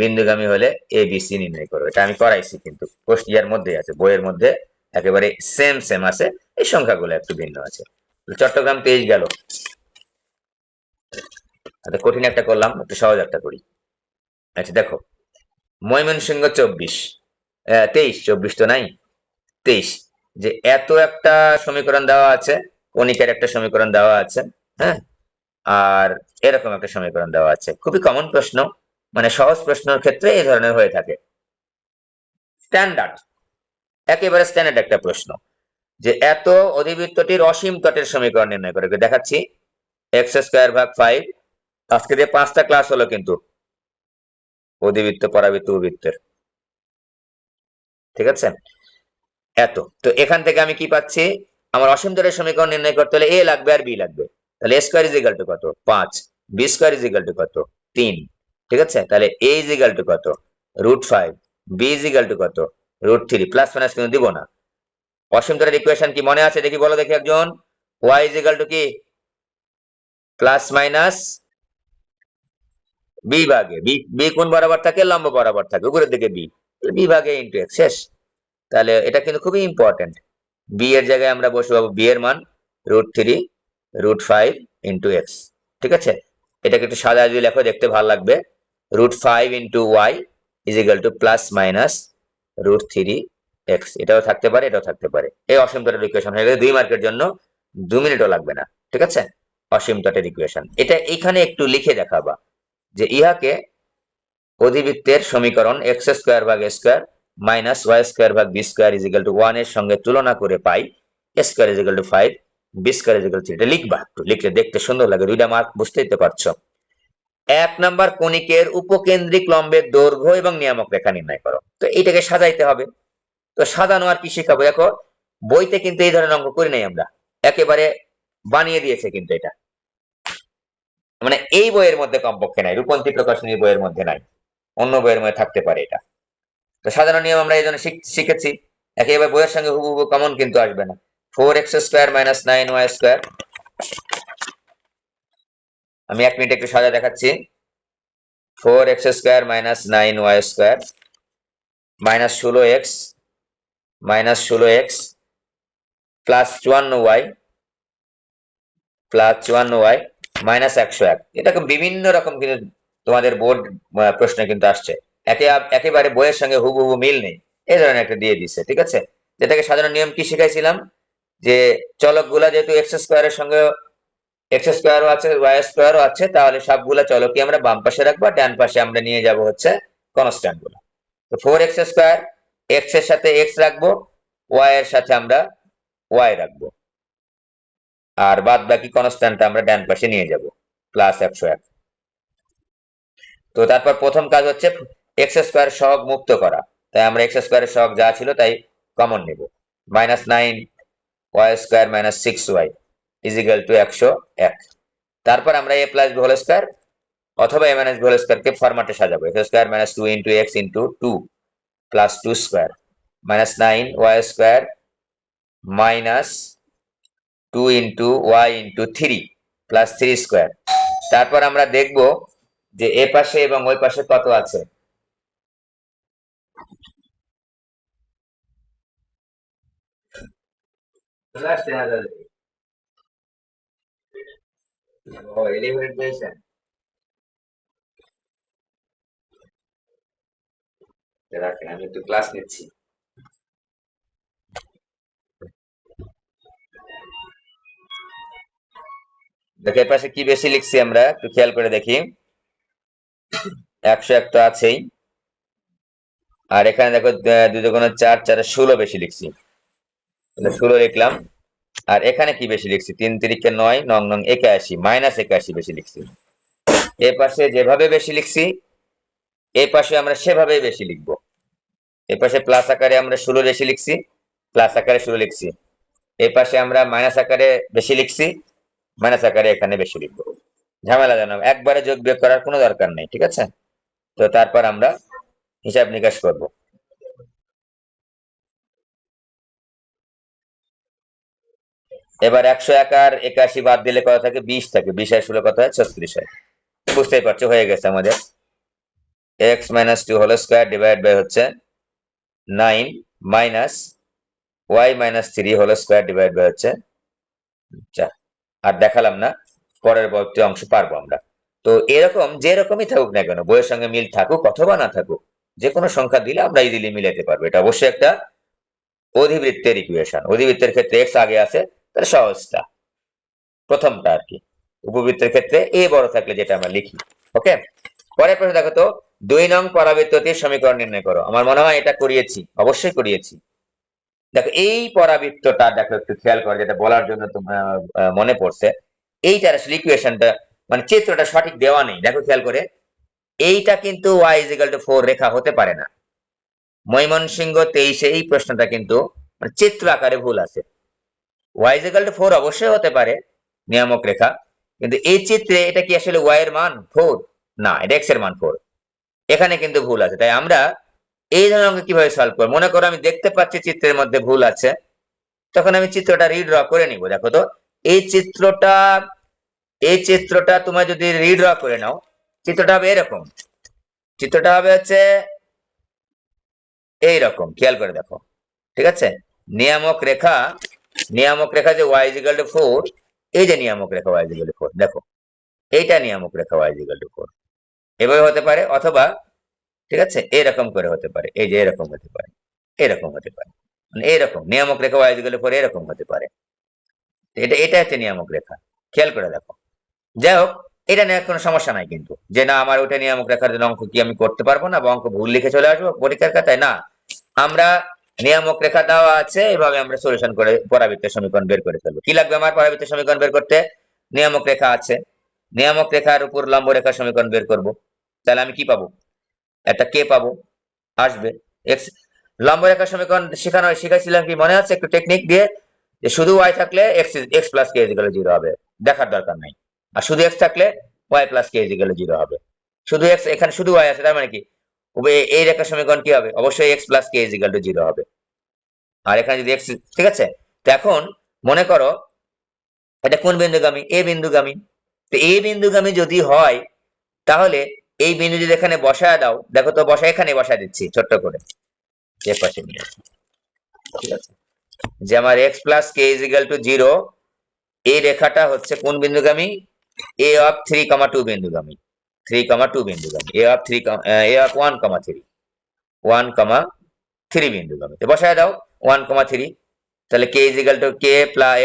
বিন্দুগামী হলে a b c নির্ণয় করো। এটা আমি করাইছি, কিন্তু কোশ্চিনের মধ্যে আছে, বইয়ের মধ্যে একেবারে সেম আছে, এই সংখ্যাগুলো একটু ভিন্ন আছে। চট্টগ্রাম 23 গেল। কঠিন একটা করলাম, একটু সহজ একটা করি। আচ্ছা দেখো, ময়মনসিংহ 23 তো নাই, 23, যে এত একটা সমীকরণ দেওয়া আছে, কণিকার একটা সমীকরণ দেওয়া আছে, হ্যাঁ, আর এরকম একটা সমীকরণ দেওয়া আছে। খুবই কমন প্রশ্ন, মানে সহজ প্রশ্নের ক্ষেত্রে এই ধরনের হয়ে থাকে। স্ট্যান্ডার্ড, একেবারে স্ট্যান্ডার্ড একটা প্রশ্ন, যে এত অধিবৃত্তটির অসীম তটের সমীকরণ নির্ণয় করে। দেখাচ্ছি, x²/5। আজকে যে 5টা ক্লাস হলো কিন্তু অধিবৃত্ত, পরাবৃত্ত, উপবৃত্তের, ঠিক আছে। এত তো এখান থেকে আমি কি পাচ্ছি, আমার অসীম তটের সমীকরণ নির্ণয় করতে হলে a লাগবে আর b লাগবে। তাহলে a² = কত, 5, b² = কত, 3, ঠিক আছে। তাহলে a = কত, √5, b = কত, √3, প্লাস মাইনাস কিন্তু দিব না। অসীম তটের ইকুয়েশন কি মনে আছে দেখি, বলো দেখি একজন। y = কি, প্লাস মাইনাস b ভাগে b কোন বরাবর থাকে, লম্ব বরাবর থাকে, উপরের দিকে b ভাগে ইনটু x, শেষ। তাহলে এটা কিন্তু খুবই ইম্পর্টেন্ট। b এর জায়গায় আমরা বসে পাবো b এর মান √3, √5 ইনটু x, ঠিক আছে। এটাকে একটু সাদা দিয়ে লেখো, দেখতে ভালো লাগবে। √5 into y = plus minus √3x। এটাও থাকতে পারে, এটাও থাকতে পারে। এই অসীম তটের ইকুয়েশন হয়ে গেলে 2 মার্কের জন্য 2 মিনিটও লাগবে না, ঠিক আছে। অসীম তটের ইকুয়েশন এটা এখানে একটু লিখে দেখাবা, যে ইহাকে অধিবৃত্তের সমীকরণ x² মাইনাস y²/b² = 1 এর সঙ্গে তুলনা করে পাই a² = 5, b² = 3। এটা লিখবা, একটু লিখলে দেখতে সুন্দর লাগে, 2টা মার্ক, বুঝতেই তো পারছো। 1 নাম্বার কণিকের উপকেন্দ্রিক লম্বের দৈর্ঘ্য এবং নিয়ামক রেখা নির্ণয় করো। তো এইটাকে সাজাইতে হবে। তো সাজানো আর কি শিখাবো, দেখো বইতে কিন্তু এই ধরনের অঙ্ক করি নাই আমরা, একেবারে বানিয়ে দিয়েছে কিন্তু এটা, মানে এই বইয়ের মধ্যে কমপক্ষে নাই, রূপন্তী প্রকাশনীর বইয়ের মধ্যে নাই, অন্য বইয়ের মধ্যে থাকতে পারে এটা। তো সাধারণ নিয়ম আমরা এই জন্য শিখেছি, একেবারে বইয়ের সঙ্গে হুবহু কমন কিন্তু আসবে না। 4x² - 9y², আমি 1 মিনিট একটু সাজা দেখাচ্ছি। 4x² - 9y² -16x plus 54y +1y -101। এটাকে বিভিন্ন রকম কিন্তু তোমাদের বোর্ড প্রশ্নে কিন্তু আসছে, একেবারে বইয়ের সঙ্গে হুবহু মিল নেই, এই ধরনের একটা দিয়ে দিচ্ছে, ঠিক আছে। যেটাকে সাধারণ নিয়ম কি শিখাইছিলাম, যে চলকগুলা যেহেতু এক্স স্কোয়ারের সঙ্গে এক্স স্কোয়ারও আছে ওয়াই স্কোয়ারও আছে, তাহলে সবগুলা চলকই আমরা বাম পাশে রাখবো, ডান পাশে আমরা নিয়ে যাব হচ্ছে কনস্ট্যান্ট গুলো। তো 4x², এক্স এর সাথে এক্স রাখবো, ওয়াই এর সাথে আমরা ওয়াই রাখবো, আর বাদ বাকি কনস্ট্যান্ট আমরা ডান পাশে নিয়ে যাব +101। তো তারপর প্রথম কাজ হচ্ছে x² সহগ মুক্ত করা, তাই আমরা x² এর সহগ যা ছিল তাই কমন নিব। -9y² - 6y = 101। তারপর আমরা a + b হোল স্কয়ার অথবা a - b হোল স্কয়ার কে ফরম্যাটে সাজাবো। x² - 2 * x * 2 + 2 square -9y² - 2 * y * 3 + 3 square. তারপর আমরা দেখব যে এ পাশে এবং ওই পাশে কত আছে। আমি একটু ক্লাস নিচ্ছি। দেখো এর পাশে কি বেশি লিখছি আমরা একটু খেয়াল করে দেখি। 101 তো আছেই, আর এখানে দেখো 2 × 4 = 16 বেশি লিখছি, 16 লিখলাম। আর এখানে কি বেশি লিখছি, 3 × 3 = 9, 9 × 9 = 81, -81 বেশি লিখছি। এ পাশে যেভাবে বেশি লিখছি এই পাশে আমরা সেভাবেই বেশি লিখবো। এই পাশে প্লাস আকারে আমরা 16 বেশি লিখছি, প্লাস আকারে 16 লিখছি। এই পাশে আমরা মাইনাস আকারে বেশি লিখছি, মাইনাস আকারে এখানে বেশি লিখবো। ঝামেলা জানো, একবারে যোগ বিয়োগ করার কোনো দরকার নেই, ঠিক আছে। তো তারপর আমরা হিসাব নিকাশ করব। এবার 101 আর 81 বাদ দিলে কত থাকে, 20 থাকে। 20 আর 16 কত হয়, 36 হয়। বুঝতেই পারছো, হয়ে গেছে আমাদের। x - 2 whole square divide by হচ্ছে 9 - y - 3 whole square divide by হচ্ছে 4। আর দেখালাম না, পরবর্তী অংশ পারবো আমরা। তো এরকম যে রকমই থাকুক না কেন, বইয়ের সঙ্গে মিল থাকুক অথবা না থাকুক, যে কোনো সংখ্যা দিলে আমরা ইজিলি মিলাতে পারবো। এটা অবশ্যই একটা অধিবৃত্তের ইকুয়েশন। অধিবৃত্তের ক্ষেত্রে x আগে আছে, তাহলে সহজটা প্রথমটা আর কি। উপবৃত্তের ক্ষেত্রে a বড় থাকলে যেটা আমরা লিখি। ওকে, পরের প্রশ্ন দেখো তো, 2 নং পরাবৃত্তটির সমীকরণ নির্ণয় করো। আমার মনে হয় এটা করিয়েছি, অবশ্যই করিয়েছি। দেখো এই পরাবৃত্তটা দেখো একটু খেয়াল করে, যেটা বলার জন্য মনে পড়ছে। এইটার আসলে ইকুয়েশনটা মানে চিত্রটা সঠিক দেওয়া নেই, দেখো খেয়াল করে। এইটা কিন্তু y = 4 রেখা হতে পারে না। ময়মনসিংহ 23 এই প্রশ্নটা কিন্তু মানে চিত্র আকারে ভুল আছে। y = 4 অবশ্যই হতে পারে নিয়ামক রেখা, কিন্তু এই চিত্রে এটা কি আসলে y এর মান 4? না, এটা x এর মান 4। এখানে কিন্তু ভুল আছে। তাই আমরা এই ধরনের অঙ্ক কিভাবে সলভ করব? মনে করো আমি দেখতে পাচ্ছি চিত্রের মধ্যে ভুল আছে, তখন আমি চিত্রটা রিড্র করে নিব। দেখো তো, এই চিত্রটা তোমরা যদি রিড্র করে নাও, চিত্রটা হবে এরকম। চিত্রটা হবে হচ্ছে এইরকম, খেয়াল করে দেখো, ঠিক আছে। নিয়ামক রেখা যে y = 4, এই যে নিয়ামক রেখা y = 4, দেখো এইটা নিয়ামক রেখা y = 4। এভাবে হতে পারে, অথবা ঠিক আছে এরকম করে হতে পারে, এই যে এরকম হতে পারে, এরকম হতে পারে, মানে এরকম নিয়ামক রেখা y = 4 এরকম হতে পারে। এটা হচ্ছে নিয়ামক রেখা, খেয়াল করে দেখো। যাই হোক, এটা নিয়ে কোনো সমস্যা নাই কিন্তু, যে না আমার ওটা নিয়ামক রেখার জন্য অঙ্ক কি আমি করতে পারবো না, বা অঙ্ক ভুল লিখে চলে আসবো পরীক্ষার খাতায়, না। আমরা নিয়ামক রেখা দেওয়া আছে, এভাবে আমরা সলিউশন করে পরাবৃত্তের সমীকরণ বের করে ফেলবো। কি লাগবে আমার পরাবৃত্তের সমীকরণ বের করতে? নিয়ামক রেখা আছে, নিয়ামক রেখার উপর লম্ব রেখার সমীকরণ বের করব। তাহলে আমি কি পাবো, একটা কে পাবো, আসবে এক্স। লম্ব রেখার সমীকরণ শিখাইছিলাম কি মনে আছে একটু টেকনিক দিয়ে, যে শুধু y থাকলে x প্লাস k = 0 হবে, দেখার দরকার নাই। আর শুধু x থাকলে y প্লাস k = 0 হবে। শুধু x, এখানে শুধু y আছে, তার মানে কি এই রেখার সমীকরণ কি হবে, অবশ্যই x প্লাস k = 0 হবে। আর এখানে যদি x, ঠিক আছে। তো এখন মনে করো এটা কোন বিন্দুগামী, a বিন্দুগামী। তো a বিন্দুগামী যদি হয়, তাহলে এই বিন্দু যদি এখানে বসায় দাও, দেখো তো বসায়, এখানে বসায় দিচ্ছি ছোট্ট করে, এর পাশে নিয়ে আসি, ঠিক আছে। যে আমার x প্লাস k = 0 এই রেখাটা হচ্ছে কোন বিন্দুগামী? এ অফ 3,2 বিন্দুগামী, 3,2 বিন্দুগামী, এ অফ 3 এ অফ 1,3, 1,3 বিন্দুগামী। তো বসায় দাও 1,3, তাহলে k is equal to k plus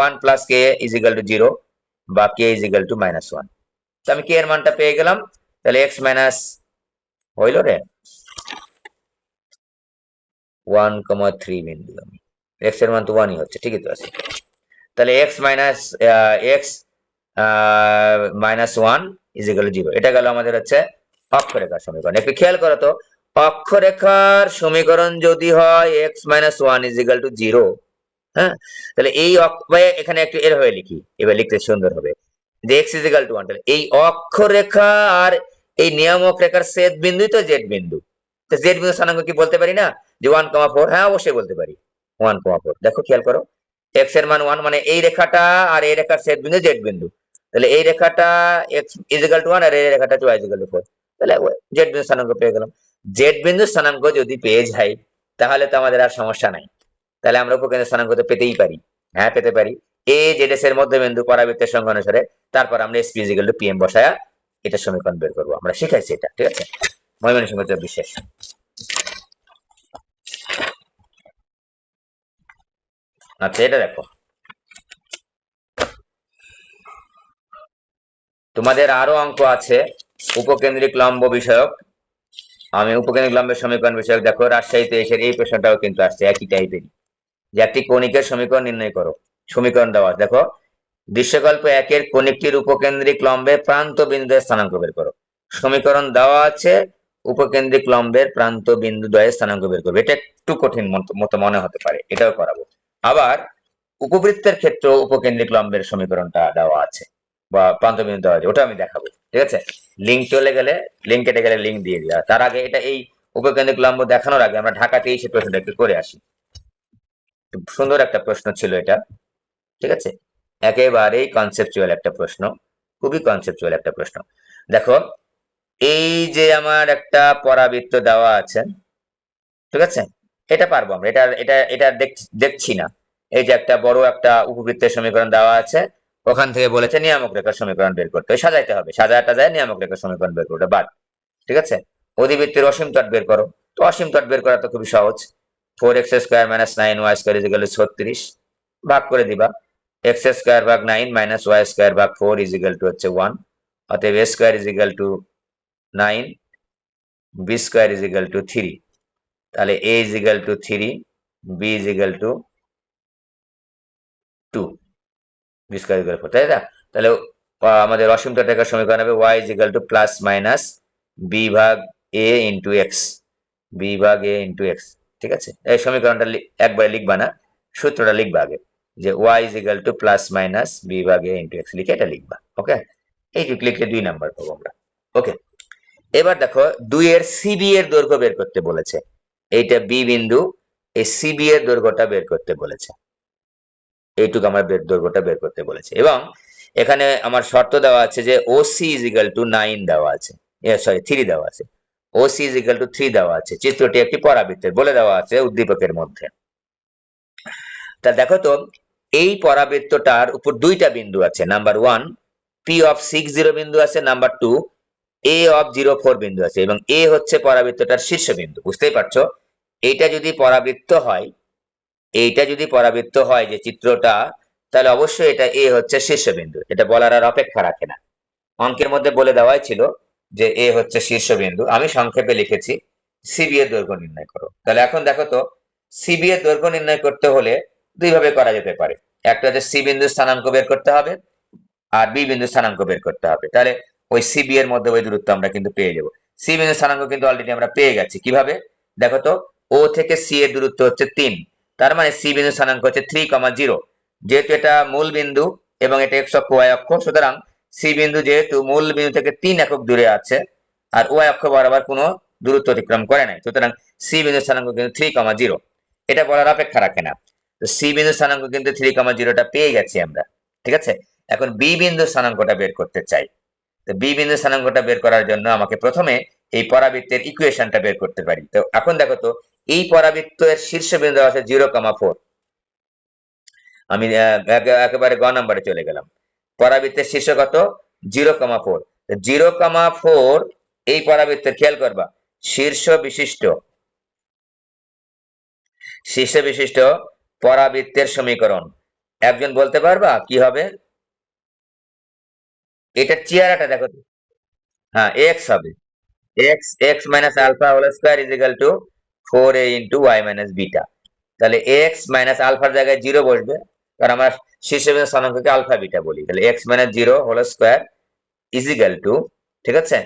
1 plus k is equal to 0 বা k ইজ ইকুয়াল টু -1। তো আমি k এর মানটা পেয়ে গেলাম, তাহলে x মাইনাস হইল রে 1,3 বিন্দুগামী, x এর মান তো 1ই হচ্ছে, ঠিকই তো আছে। তাহলে x minus x -1 is equal to 0, এটা গেল আমাদের হচ্ছে অক্ষরেখার সমীকরণ। একটু খেয়াল করো তো, অক্ষরেখার সমীকরণ যদি হয় x -1 ইজ ইকুয়াল টু 0, হ্যাঁ, তাহলে এই এখানে একটু এর হয়ে লিখি, এবার লিখতে সুন্দর হবে যে x ইজ ইকুয়াল টু 1, তাহলে এই অক্ষরেখা আর এই নিয়ামক রেখার ছেদ বিন্দুই তো জেড বিন্দু। তো জেড বিন্দু স্থানাঙ্ক কি বলতে পারি না যে 1,4? হ্যাঁ, অবশ্যই বলতে পারি 1,4। দেখো খেয়াল করো, x এর মান 1 মানে এই রেখাটা আর এই রেখার ছেদ বিন্দু জেড বিন্দু, তাহলে এই রেখাটা x ইজ ইকুয়াল টু 1 আর এই রেখাটা y ইজ ইকুয়াল টু 4, তাহলে জেড বিন্দু স্থানাঙ্ক পেয়ে গেলাম। জেড বিন্দু স্থানাঙ্ক যদি পেয়ে যাই তাহলে তো আমাদের আর সমস্যা নাই, তাহলে আমরা উপকেন্দ্র স্থানাঙ্ক তো পেতেই পারি। হ্যাঁ, পেতে পারি। এ জেড এস এর মধ্যবিন্দু পরাবৃত্তের সংখ্যা অনুসারে, তারপর আমরা SP is equal to PM বসায়া এটা সমীকরণ বের করবো। আমরা শিখাইছি এটা, ঠিক আছে, ময়মনসিংহ বিশেষ। আচ্ছা, এটা দেখো, তোমাদের আরো অঙ্ক আছে উপকেন্দ্রিক লম্ব বিষয়ক। আমি উপকেন্দ্রিক লম্বের সমীকরণ বিষয়ক, দেখো রাজশাহীতে এসে এই প্রশ্নটাও কিন্তু আসছে একই টাইপেরই, যে একটি কণিকের সমীকরণ নির্ণয় করো। সমীকরণ দেওয়া আছে, দেখো দৃশ্যকল্প 1-এর কণিকটির উপকেন্দ্রিক লম্বের প্রান্ত বিন্দুদের স্থানাঙ্ক বের করো। সমীকরণ দেওয়া আছে, উপকেন্দ্রিক লম্বের প্রান্ত বিন্দু দ্বয়ের স্থানাঙ্ক বের করবে। এটা একটু কঠিন মতো মনে হতে পারে, এটাও করাবো। আবার উপবৃত্তের ক্ষেত্রে উপকেন্দ্রিক লম্বের সমীকরণটা দেওয়া আছে বা প্রান্ত বিন্দু দেওয়া আছে, ওটা আমি দেখাবো, ঠিক আছে। লিঙ্ক চলে গেলে, লিঙ্ক কেটে গেলে লিঙ্ক দিয়ে দিই। তার আগে এটা এই উপকেন্দ্রিক লম্ব দেখানোর আগে আমরা ঢাকাতে এই প্রশ্নটা একটু করে আসি। সুন্দর একটা প্রশ্ন ছিল এটা, ঠিক আছে, একেবারেই কনসেপচুয়াল একটা প্রশ্ন, খুবই কনসেপচুয়াল একটা প্রশ্ন। দেখো, এই যে আমার একটা পরাবৃত্ত দেওয়া আছে, ঠিক আছে, এটা পারবো আমরা, এটা এটা এটা দেখছি না। এই যে একটা বড় একটা উপবৃত্তের সমীকরণ দেওয়া আছে, ওখান থেকে বলেছে নিয়ামক রেখার সমীকরণ বের করতে, সাজাইতে হবে, সাজাটা যায় নিয়ামক রেখার সমীকরণ বের করতে বাদ, ঠিক আছে। অধিবৃত্তের অসীম তট বের করো, তো অসীম তট বের করা তো খুবই সহজ। 4x² - 9y² = 36, ভাগ করে দিবা, x² ভাগ 9 - y² ভাগ 4 = হচ্ছে 1, অতএব a² = 9, b² = 3, তাহলে a = 3, b = 2, b² = 4, তাই না? তাহলে আমাদের অসীম তট রেখার সমীকরণ হবে y = প্লাস মাইনাস b ভাগ a ইন্টু এক্স, b ভাগ a ইন্টু এক্স, ঠিক আছে। এই সমীকরণটা একবারে লিখবা না, সূত্রটা লিখবা আগে, যে y = প্লাস মাইনাস b ভাগ a ইন্টু এক্স, লিখে এটা লিখবা। ওকে, এইটুকু লিখলে 2 নাম্বার পাবো আমরা। ওকে, এবার দেখো 2 এর সিবি এর দৈর্ঘ্য বের করতে বলেছে। এইটা বি বিন্দু, এই সিবি এর দৈর্ঘ্যটা বের করতে বলেছে, এইটুকু আমার দৈর্ঘ্যটা বের করতে বলেছে। এবং এখানে আমার শর্ত দেওয়া আছে যে ওসি = 9 দেওয়া আছে, সরি 3 দেওয়া আছে, ওসি = 3 দেওয়া আছে। চিত্রটি একটি পরাবৃত্তের বলে দেওয়া আছে উদ্দীপকের মধ্যে। তা দেখো তো, এই পরাবৃত্তটার উপর দুইটা বিন্দু আছে, নাম্বার 1 পি অফ 60 বিন্দু আছে, নাম্বার 2 এ অফ 04 বিন্দু আছে, এবং এ হচ্ছে পরাবৃত্তটার শীর্ষবিন্দু। বুঝতেই পারছো, এইটা যদি পরাবৃত্ত হয়, এইটা যদি পরাবৃত্ত হয় যে চিত্রটা, তাহলে অবশ্যই এটা এ হচ্ছে শীর্ষবিন্দু, এটা বলার আর অপেক্ষা রাখে না। অঙ্কের মধ্যে বলে দেওয়াই ছিল যে এ হচ্ছে শীর্ষবিন্দু, আমি সংক্ষেপে লিখেছি সিবি এর দৈর্ঘ্য নির্ণয় করো। তাহলে এখন দেখো তো, সিবি এর দৈর্ঘ্য নির্ণয় করতে হলে দুই ভাবে করা যেতে পারে। একটা হচ্ছে সি বিন্দু স্থানাঙ্ক বের করতে হবে, আর বি বিন্দু স্থানাঙ্ক বের করতে হবে। তাহলে ওই সিবি এর মধ্যে ওই দূরত্ব আমরা কিন্তু পেয়ে যাবো। সি বিন্দু স্থানাঙ্ক কিন্তু অলরেডি আমরা পেয়ে গেছি। কিভাবে? দেখো তো, ও থেকে সি এর দূরত্ব হচ্ছে 3, তার মানে সি বিন্দু স্থানাঙ্ক হচ্ছে 3,0। যেহেতু এটা মূল বিন্দু এবং এটা এক্স অক্ষ ওয়াই অক্ষ, সুতরাং সি বিন্দু যেহেতু মূল বিন্দু থেকে 3 একক দূরে আছে আর ওয়াই অক্ষ বরাবর কোনো দূরত্ব অতিক্রম করে নাই, সুতরাং সি বিন্দু স্থানাঙ্ক কিন্তু 3,0, এটা বলার অপেক্ষা রাখে না। তো সি বিন্দু স্থানাঙ্ক কিন্তু 3,0টা পেয়ে গেছি আমরা, ঠিক আছে। এখন বি বিন্দু স্থানাঙ্কটা বের করতে চাই। তো বি বিন্দু স্থানাঙ্কটা বের করার জন্য আমাকে প্রথমে এই পরাবৃত্তের ইকুয়েশনটা বের করতে পারি। তো এখন দেখো তো, এই পরাবৃত্তের শীর্ষ বিন্দু আছে 0,4, আমি একেবারে গ নাম্বারে চলে গেলাম। পরাবৃত্তের শীর্ষ কত? 0,4। 0,4 এই পরাবৃত্তের, খেয়াল করবা, শীর্ষ বিশিষ্ট পরাবৃত্তের সমীকরণ একজন বলতে পারবা কি হবে? এটার চেহারাটা দেখো। হ্যাঁ, এক্স হবে। x minus alpha whole square is equal to 4a into y minus beta। তাহলে x minus alpha এর জায়গায় 0 বসবে, কারণ আমরা শীর্ষ বিন্দু স্থানাঙ্ককে আলফা বিটা বলি। তাহলে x minus 0 whole square is equal to, ঠিক আছে,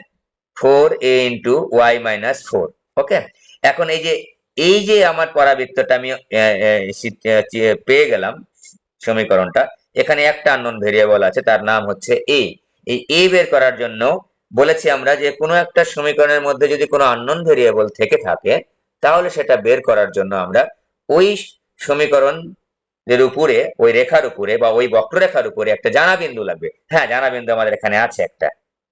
4a into y minus 4। ওকে, এখন এই যে আমার পরাবৃত্তটা আমি পেয়ে গেলাম সমীকরণটা, এখানে একটা আননোন ভেরিয়েবল আছে, তার নাম হচ্ছে a। এই a বের করার জন্য বলেছি আমরা যে কোনো একটা সমীকরণের মধ্যে যদি কোনো আননোন ভেরিয়েবল থেকে থাকে, তাহলে সেটা বের করার জন্য আমরা ওই সমীকরণ এর উপরে, ওই রেখার উপরে বা ওই বক্ররেখার উপরে একটা জানা বিন্দু লাগবে। হ্যাঁ, জানা বিন্দু আমাদের এখানে আছে একটা,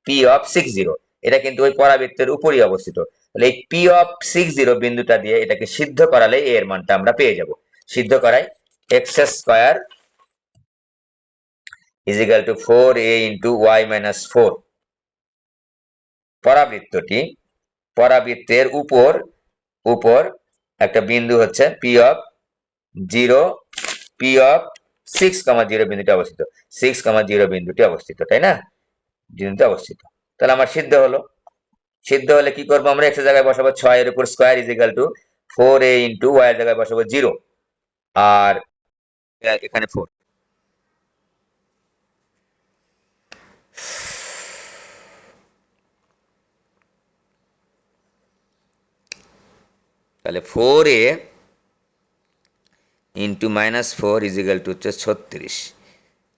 P(60)। এটা কিন্তু ওই পরাবৃত্তের উপরই অবস্থিত। তাহলে এই P(60) বিন্দুটা দিয়ে এটাকে সিদ্ধ করালে এর মানটা আমরা পেয়ে যাব। সিদ্ধ করাই, x² is equal to 4a into y minus 4। পরাবৃত্তের উপর উপর একটা বিন্দু হচ্ছে P(0) বিন্দুটি অবস্থিত, 6,0 বিন্দুটি অবস্থিত, তাই না? বিন্দুটি অবস্থিত। তাহলে আমার সিদ্ধ হলো। সিদ্ধ হলে কি করবো আমরা? x এর জায়গায় বসাবো 6 এর উপর square is equal to 4a into y এর জায়গায় বসাবো 0, আর এখানে 4। তাহলে 4a into -4 is equal to হচ্ছে 36,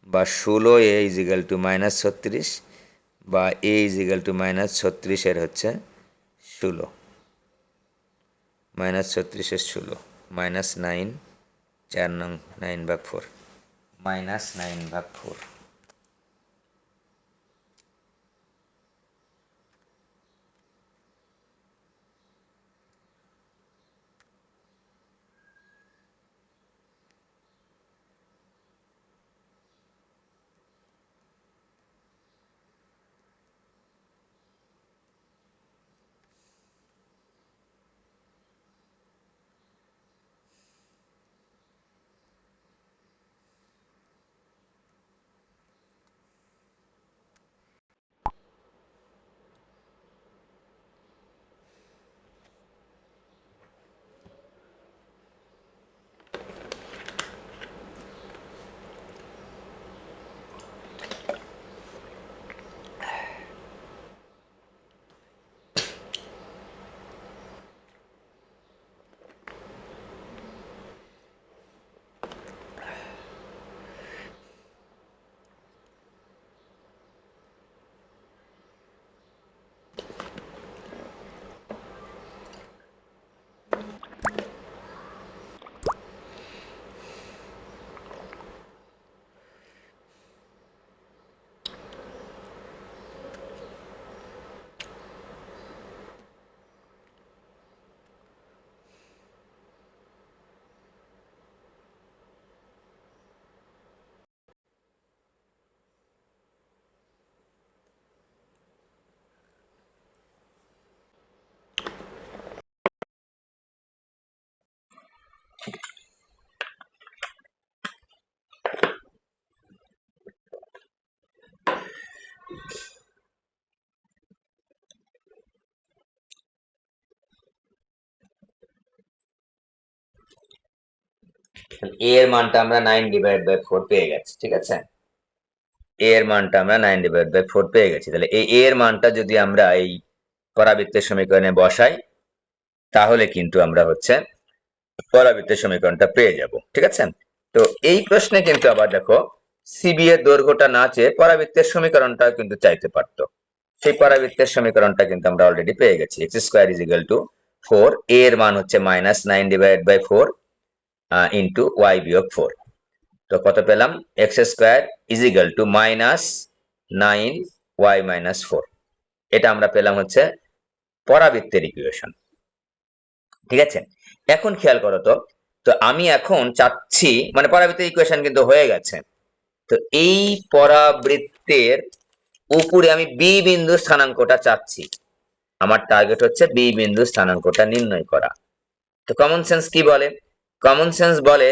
বা 16a ইজ ইকুয়াল টু -36, বা a ইজ ইকুয়াল টু -36 এর হচ্ছে 16, -36 এর 16, -9, 4 নং 9/4, -9/4। a এর মানটা আমরা 9/4 পেয়ে গেছি, ঠিক আছে? a এর মানটা আমরা 9/4 পেয়ে গেছি। তাহলে এই a এর মানটা যদি আমরা এই পরাবৃত্তের সমীকরণে বসাই, তাহলে কিন্তু আমরা হচ্ছে পরাবৃত্তের সমীকরণটা পেয়ে যাব, ঠিক আছে? তো এই প্রশ্নে কিন্তু আবার দেখো, সিবি এর দৈর্ঘ্যটা না চেয়ে পরাবৃত্তের সমীকরণটা কিন্তু চাইতে পারতো। সেই পরাবৃত্তের সমীকরণটা কিন্তু আমরা অলরেডি পেয়ে গেছি। x² is equal two 4, a এর মান হচ্ছে -9/4 ইন্টু y বিয়োগ 4। তো কত পেলাম? x² is equal two -9y - 4। এটা আমরা পেলাম হচ্ছে পরাবৃত্তের ইকুয়েশন, ঠিক আছে? এখন খেয়াল করো তো, তো আমি এখন চাচ্ছি, মানে পরাবৃত্তের ইকুয়েশন কিন্তু হয়ে গেছে, তো এই পরাবৃত্তের উপরে আমি বি বিন্দু স্থানাঙ্কটা চাচ্ছি। আমার টার্গেট হচ্ছে বি বিন্দু স্থানাঙ্কটা নির্ণয় করা। তো কমন সেন্স কি বলে? কমন সেন্স বলে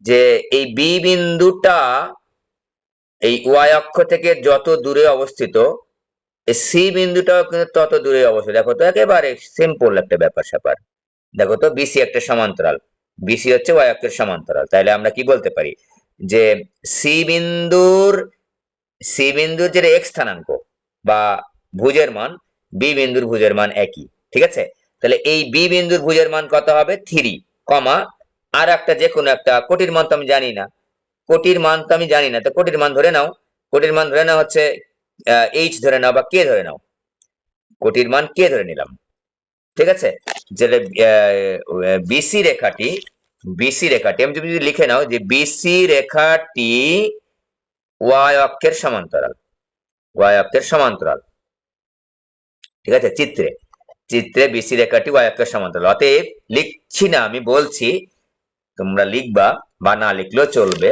যে এই বি বিন্দুটা এই ওয়াই অক্ষ থেকে যত দূরে অবস্থিত, এই সি বিন্দুটাও কিন্তু তত দূরে অবস্থিত। দেখো তো একেবারে সিম্পল একটা ব্যাপার স্যাপার। দেখো তো বিসি একটা সমান্তরাল, বিসি হচ্ছে ওয়াই অক্ষের সমান্তরাল, তাহলে আমরা কি বলতে পারি যে সি বিন্দুর সি বিন্দুর যেটা এক্স স্থানাঙ্ক বা ভুজের মান, বি বিন্দুর ভুজের মান একই। ঠিক আছে, তাহলে এই বি বিন্দুর ভুজের মান কত হবে? 3, কমা আর একটা যে কোনো একটা কোটির মান তো আমি জানি না, কোটির মান তো আমি জানি না, তো কোটির মান ধরে নাও, কোটির মান ধরে নাও হচ্ছে এইচ ধরে নাও বা কে ধরে নাও, কোটির মান কে ধরে নিলাম। ঠিক আছে, যেটা বিসি রেখাটি, বিসি রেখাটি আমি যদি লিখে নাও যে বিসি রেখাটি ওয়াই অক্ষের সমান্তরাল, ওয়াই অক্ষের সমান্তরাল। ঠিক আছে, চিত্রে, চিত্রে বিসি রেখাটি ওয়াই অক্ষের সমান্তরাল। অতএব লিখছি না, আমি বলছি, তোমরা লিখবা বা না লিখলেও চলবে,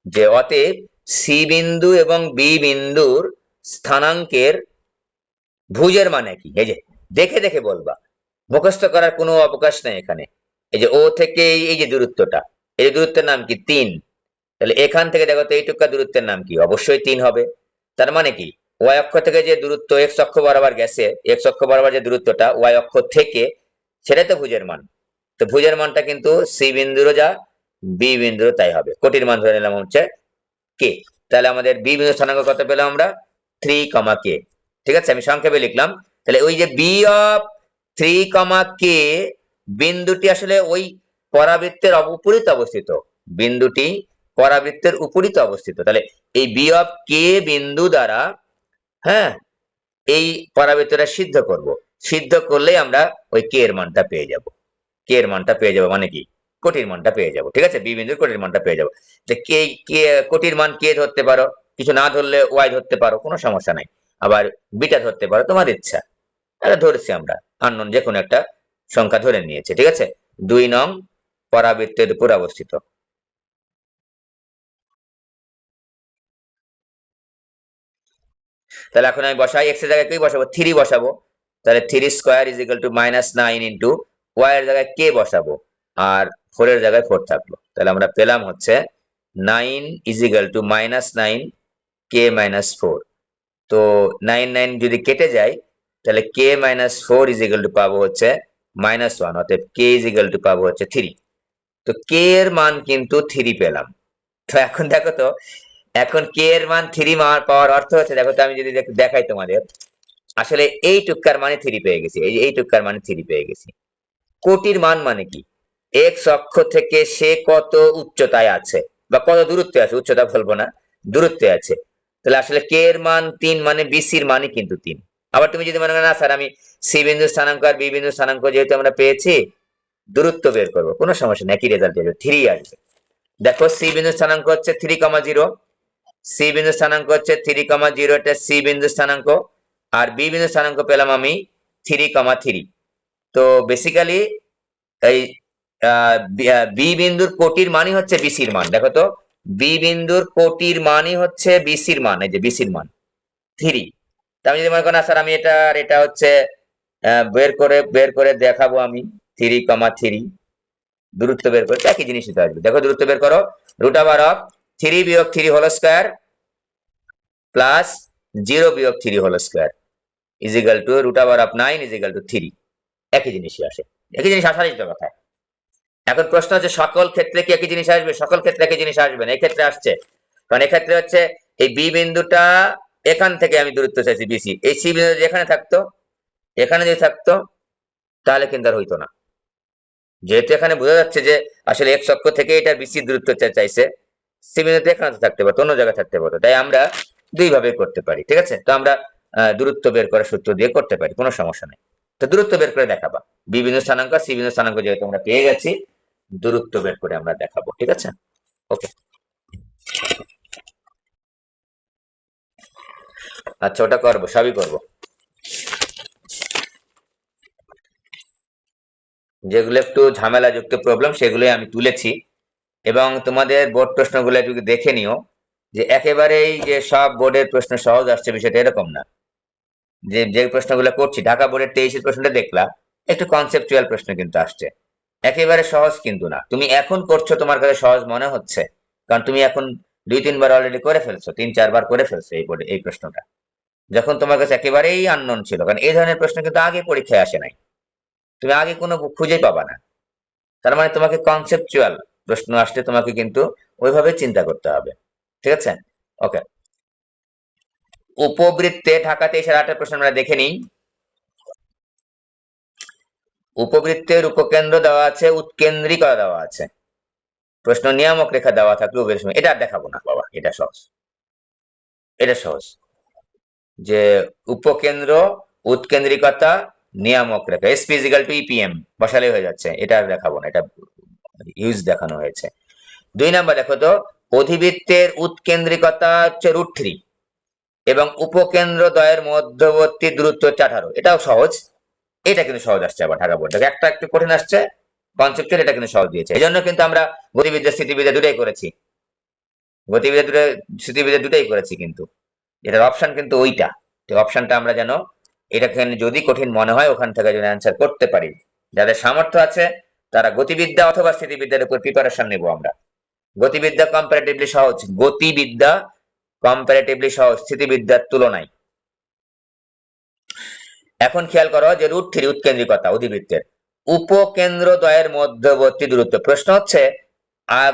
যে অতএব সি বিন্দু এবং বি বিন্দুর স্থানাঙ্কের ভুজের মান একই। এই যে দেখে দেখে বলবা, মুখস্থ করার কোনো অবকাশ নেই এখানে। এই যে ও থেকে এই যে দূরত্বটা, এই দূরত্বের নাম কি? 3। তাহলে এখান থেকে দেখো তো এইটুকু দূরত্বের নাম কি? অবশ্যই 3 হবে। তার মানে কি, ওয়াই অক্ষ থেকে যে দূরত্ব এক্স অক্ষ বরাবর গেছে, এক্স অক্ষ বরাবর যে দূরত্বটা ওয়াই অক্ষ থেকে, সেটাই তো ভুজের মান। তো ভুজের মানটা কিন্তু সি বিন্দুরও যা, বি বিন্দুরও তাই হবে। কোটির মান ধরে নিলাম হচ্ছে কে। তাহলে আমাদের বি বিন্দু স্থানাঙ্ক কত পেলাম আমরা? 3, কে। ঠিক আছে, আমি সংক্ষেপে লিখলাম। তাহলে ওই যে বি অফ 3, কে বিন্দুটি আসলে ওই পরাবৃত্তের উপরিত অবস্থিত, বিন্দুটি পরাবৃত্তের উপরিত অবস্থিত। তাহলে এই বি অফ কে বিন্দু দ্বারা, হ্যাঁ, এই পরাবৃত্তটা সিদ্ধ করব, সিদ্ধ করলেই আমরা ওই কে এর মানটা পেয়ে যাব। কে এর মানটা পেয়ে যাব মানে কি? কোটির মানটা পেয়ে যাব। ঠিক আছে, বি বিন্দুর কোটির মানটা পেয়ে যাব। যে কে, কে কোটির মান কে ধরতে পারো, কিছু না ধরলে ওয়াই ধরতে পারো, কোনো সমস্যা নাই। আবার বিটা ধরতে পারো, তোমার ইচ্ছা। এটা ধরেছি আমরা, আননোন যে কোনো একটা সংখ্যা ধরে নিয়েছে। ঠিক আছে, 2 নং পরাবৃত্তের উপর অবস্থিত। তাহলে এখন আমি বসাই, এক্স এর জায়গায় কি বসাবো? 3 বসাবো। তাহলে 3² = -9 ইন্টু ওয়াই এর জায়গায় কে বসাবো, আর 4 এর জায়গায় 4 থাকলো। তাহলে আমরা পেলাম হচ্ছে 9 = -9 কে - 4। তো 9 9 যদি কেটে যায়, তাহলে কে - 4 পাবো হচ্ছে -1, অতএব কে পাবো হচ্ছে 3। তো কে এর মান কিন্তু 3 পেলাম। তো এখন দেখো তো, এখন কে এর মান 3 পাওয়ার অর্থ হচ্ছে, দেখো তো আমি যদি দেখাই তোমাদের, আসলে এই টুক্কার মানে 3 পেয়ে গেছি, এই টুক্কার মানে 3 পেয়ে গেছি। কোটির মান মানে কি? এক্স অক্ষ থেকে সে কত উচ্চতায় আছে বা কত দূরত্বে আছে, উচ্চতা বলবো না, দূরত্বে আছে। তাহলে আসলে কে এর মান 3 মানে বিসির মানই কিন্তু 3। আবার তুমি যদি মনে করো না স্যার আমি সি বিন্দু স্থানাঙ্ক আর বি বিন্দু স্থানাঙ্ক যেহেতু আমরা পেয়েছি, দূরত্ব বের করবো, কোনো সমস্যা নেই, একই রেজাল্ট আসবে, 3 আসবে। দেখো সি বিন্দু স্থানাঙ্ক হচ্ছে 3,0, সি বিন্দু স্থানাঙ্ক হচ্ছে 3,0, এটা সি বিন্দু স্থানাঙ্ক। আর বি বিন্দু স্থানাঙ্ক পেলাম আমি 3,3। তো বেসিক্যালি এই বি বিন্দুর কোটির মানই হচ্ছে বিসির মান। দেখো তো, বি বিন্দুর কোটির মানই হচ্ছে বিসির মান, এই যে বিসির মান 3। তা আমি যদি মনে করি না স্যার আমি এটা আর এটা হচ্ছে বের করে দেখাবো আমি, 3,3 দূরত্ব বের করে একই জিনিস দিতে আসবে। দেখো দূরত্ব বের করো, √3 - 3 প্লাস 0 - 3 = √9 একই জিনিসই আসে, একই জিনিস আসারই তো কথা। এখন প্রশ্ন হচ্ছে সকল ক্ষেত্রে কি একই জিনিস আসবে? সকল ক্ষেত্রে একই জিনিস আসবে না, এক্ষেত্রে আসছে। কারণ এক্ষেত্রে হচ্ছে এই বি বিন্দুটা, এখান থেকে আমি দূরত্ব চাইছি বিসি, এই সি বিন্দু যেখানে থাকতো, এখানে যদি থাকতো, তাহলে কিন্তু আর হইতো না। যেহেতু এখানে বোঝা যাচ্ছে যে আসলে এক্স অক্ষ থেকে এটা বিসি দূরত্ব চাইছে, সি বিন্দুতে এখানে থাকতে পারতো, অন্য জায়গায় থাকতে পারতো, তাই আমরা দুই ভাবে করতে পারি। ঠিক আছে, তো আমরা দূরত্ব বের করার সূত্র দিয়ে করতে পারি, কোনো সমস্যা নেই। তো দূরত্ব বের করে দেখাবা, বি বিন্দু স্থানাঙ্ক সি বিন্দু স্থানাঙ্ক যেহেতু আমরা পেয়ে গেছি, দূরত্ব বের করে আমরা দেখাবো। ঠিক আছে, ওকে। আচ্ছা, ওটা করবো, সবই করবো। যেগুলো একটু ঝামেলাযুক্ত প্রবলেম সেগুলোই আমি তুলেছি, এবং তোমাদের বোর্ড প্রশ্নগুলো একটু দেখে নিও যে একেবারেই যে সব বোর্ডের প্রশ্ন সহজ আসছে বিষয়টা এরকম না। যে যে প্রশ্নগুলো করছি, ঢাকা বোর্ডের 23-এর প্রশ্নটা দেখলা, একটু কনসেপচুয়াল প্রশ্ন কিন্তু আসছে, একেবারে সহজ কিন্তু না। তুমি এখন করছো, তোমার কাছে সহজ মনে হচ্ছে, কারণ তুমি এখন 2-3 বার অলরেডি করে ফেলছো, 3-4 বার করে ফেলছো এই বোর্ডে এই প্রশ্নটা, যখন তোমার কাছে একেবারেই আননোন ছিল। কারণ এই ধরনের প্রশ্ন কিন্তু আগে পরীক্ষায় আসে নাই, তুমি আগে কোনো খুঁজেই পাবা না। তার মানে তোমাকে কনসেপচুয়াল প্রশ্ন আসলে তোমাকে কিন্তু ওইভাবে চিন্তা করতে হবে, ঠিক আছে? ওকে, উপবৃত্তে ঢাকা 23-এর প্রশ্ন আমরা দেখে নিই। উপবৃত্তের উপকেন্দ্র দেওয়া আছে, উৎকেন্দ্রিকতা দেওয়া আছে, প্রশ্ন নিয়ামক রেখা দেওয়া থাকলে উভয়ের সময়, এটা আর দেখাবো না বাবা, এটা সহজ, এটা সহজ। যে উপকেন্দ্র, উৎকেন্দ্রিকতা, নিয়ামক রেখা, এসপি ইজিক্যাল টু ইপিএম বসালেই হয়ে যাচ্ছে, এটা আর দেখাবো না, এটা ইউজ দেখানো হয়েছে। 2 নাম্বার দেখো তো, অধিবৃত্তের উৎকেন্দ্রিকতা হচ্ছে √3 এবং উপকেন্দ্র দ্বয়ের মধ্যবর্তী দূরত্ব হচ্ছে 18, এটাও সহজ। এটা কিন্তু সহজ আসছে আবার ঢাকা বোর্ড থেকে, একটা একটু কঠিন আসছে কনসেপ্টের, এটা কিন্তু সহজ দিয়েছে। এই জন্য কিন্তু আমরা গতিবিদ্যা স্থিতিবিদ্যা দুটাই করেছি, গতিবিদ্যা দুটো স্থিতিবিদ্যা দুটাই করেছি, কিন্তু এটার অপশন কিন্তু ওইটা। তো অপশনটা আমরা যেন এটাকে যদি কঠিন মনে হয় ওখান থেকে যেন অ্যান্সার করতে পারি, যাদের সামর্থ্য আছে তারা গতিবিদ্যা অথবা স্থিতিবিদ্যার উপর প্রিপারেশন নেব আমরা। গতিবিদ্যা কম্পারেটিভলি সহজ, গতিবিদ্যা কম্পারেটিভলি সহজ স্থিতিবিদ্যার তুলনায়। এখন খেয়াল করো যে √3 উৎকেন্দ্রিকতা অধিবৃত্তের, উপকেন্দ্র দ্বয়ের মধ্যবর্তী দূরত্ব। প্রশ্ন হচ্ছে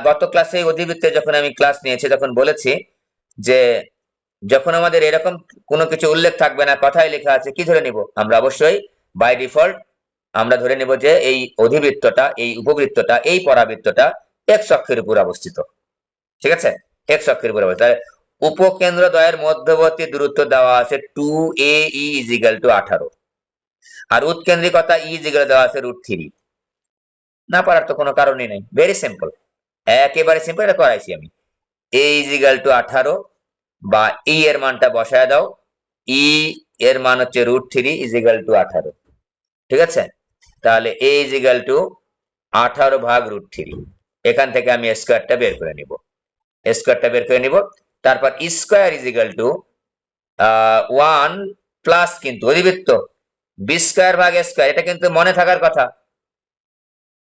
গত ক্লাসে অধিবৃত্তে যখন আমি ক্লাস নিয়েছি তখন বলেছি যে যখন আমাদের এরকম কোনো কিছু উল্লেখ থাকবে না, কথায় লেখা আছে, কি ধরে নিব আমরা? অবশ্যই বাই ডিফল্ট আমরা ধরে নিব যে এই অধিবৃত্তটা, এই উপবৃত্তটা, এই পরাবৃত্তটা এক্স অক্ষের উপর অবস্থিত, ঠিক আছে? এক্স অক্ষের উপর অবস্থিত। উপকেন্দ্র দ্বয়ের মধ্যবর্তী দূরত্ব দেওয়া আছে 2AE = 18, আর উৎকেন্দ্রিকতা ই যেগুলো দেওয়া আছে √3। না পারার তো কোনো কারণই নেই, ভেরি সিম্পল, একেবারে সিম্পল, এটা করাইছি আমি। এ = 18 বা ই এর মানটা বসায় দাও, ই এর মান হচ্ছে √3 = 18, ঠিক আছে? তাহলে এ = 18 ভাগ √3, এখান থেকে আমি স্কোয়ারটা বের করে নিব, স্কোয়ারটা বের করে নিব। তারপর স্কোয়ার = 1 প্লাস, কিন্তু অধিবৃত্ত বি স্কোয়ার ভাগ এ স্কোয়ার, এটা কিন্তু মনে থাকার কথা।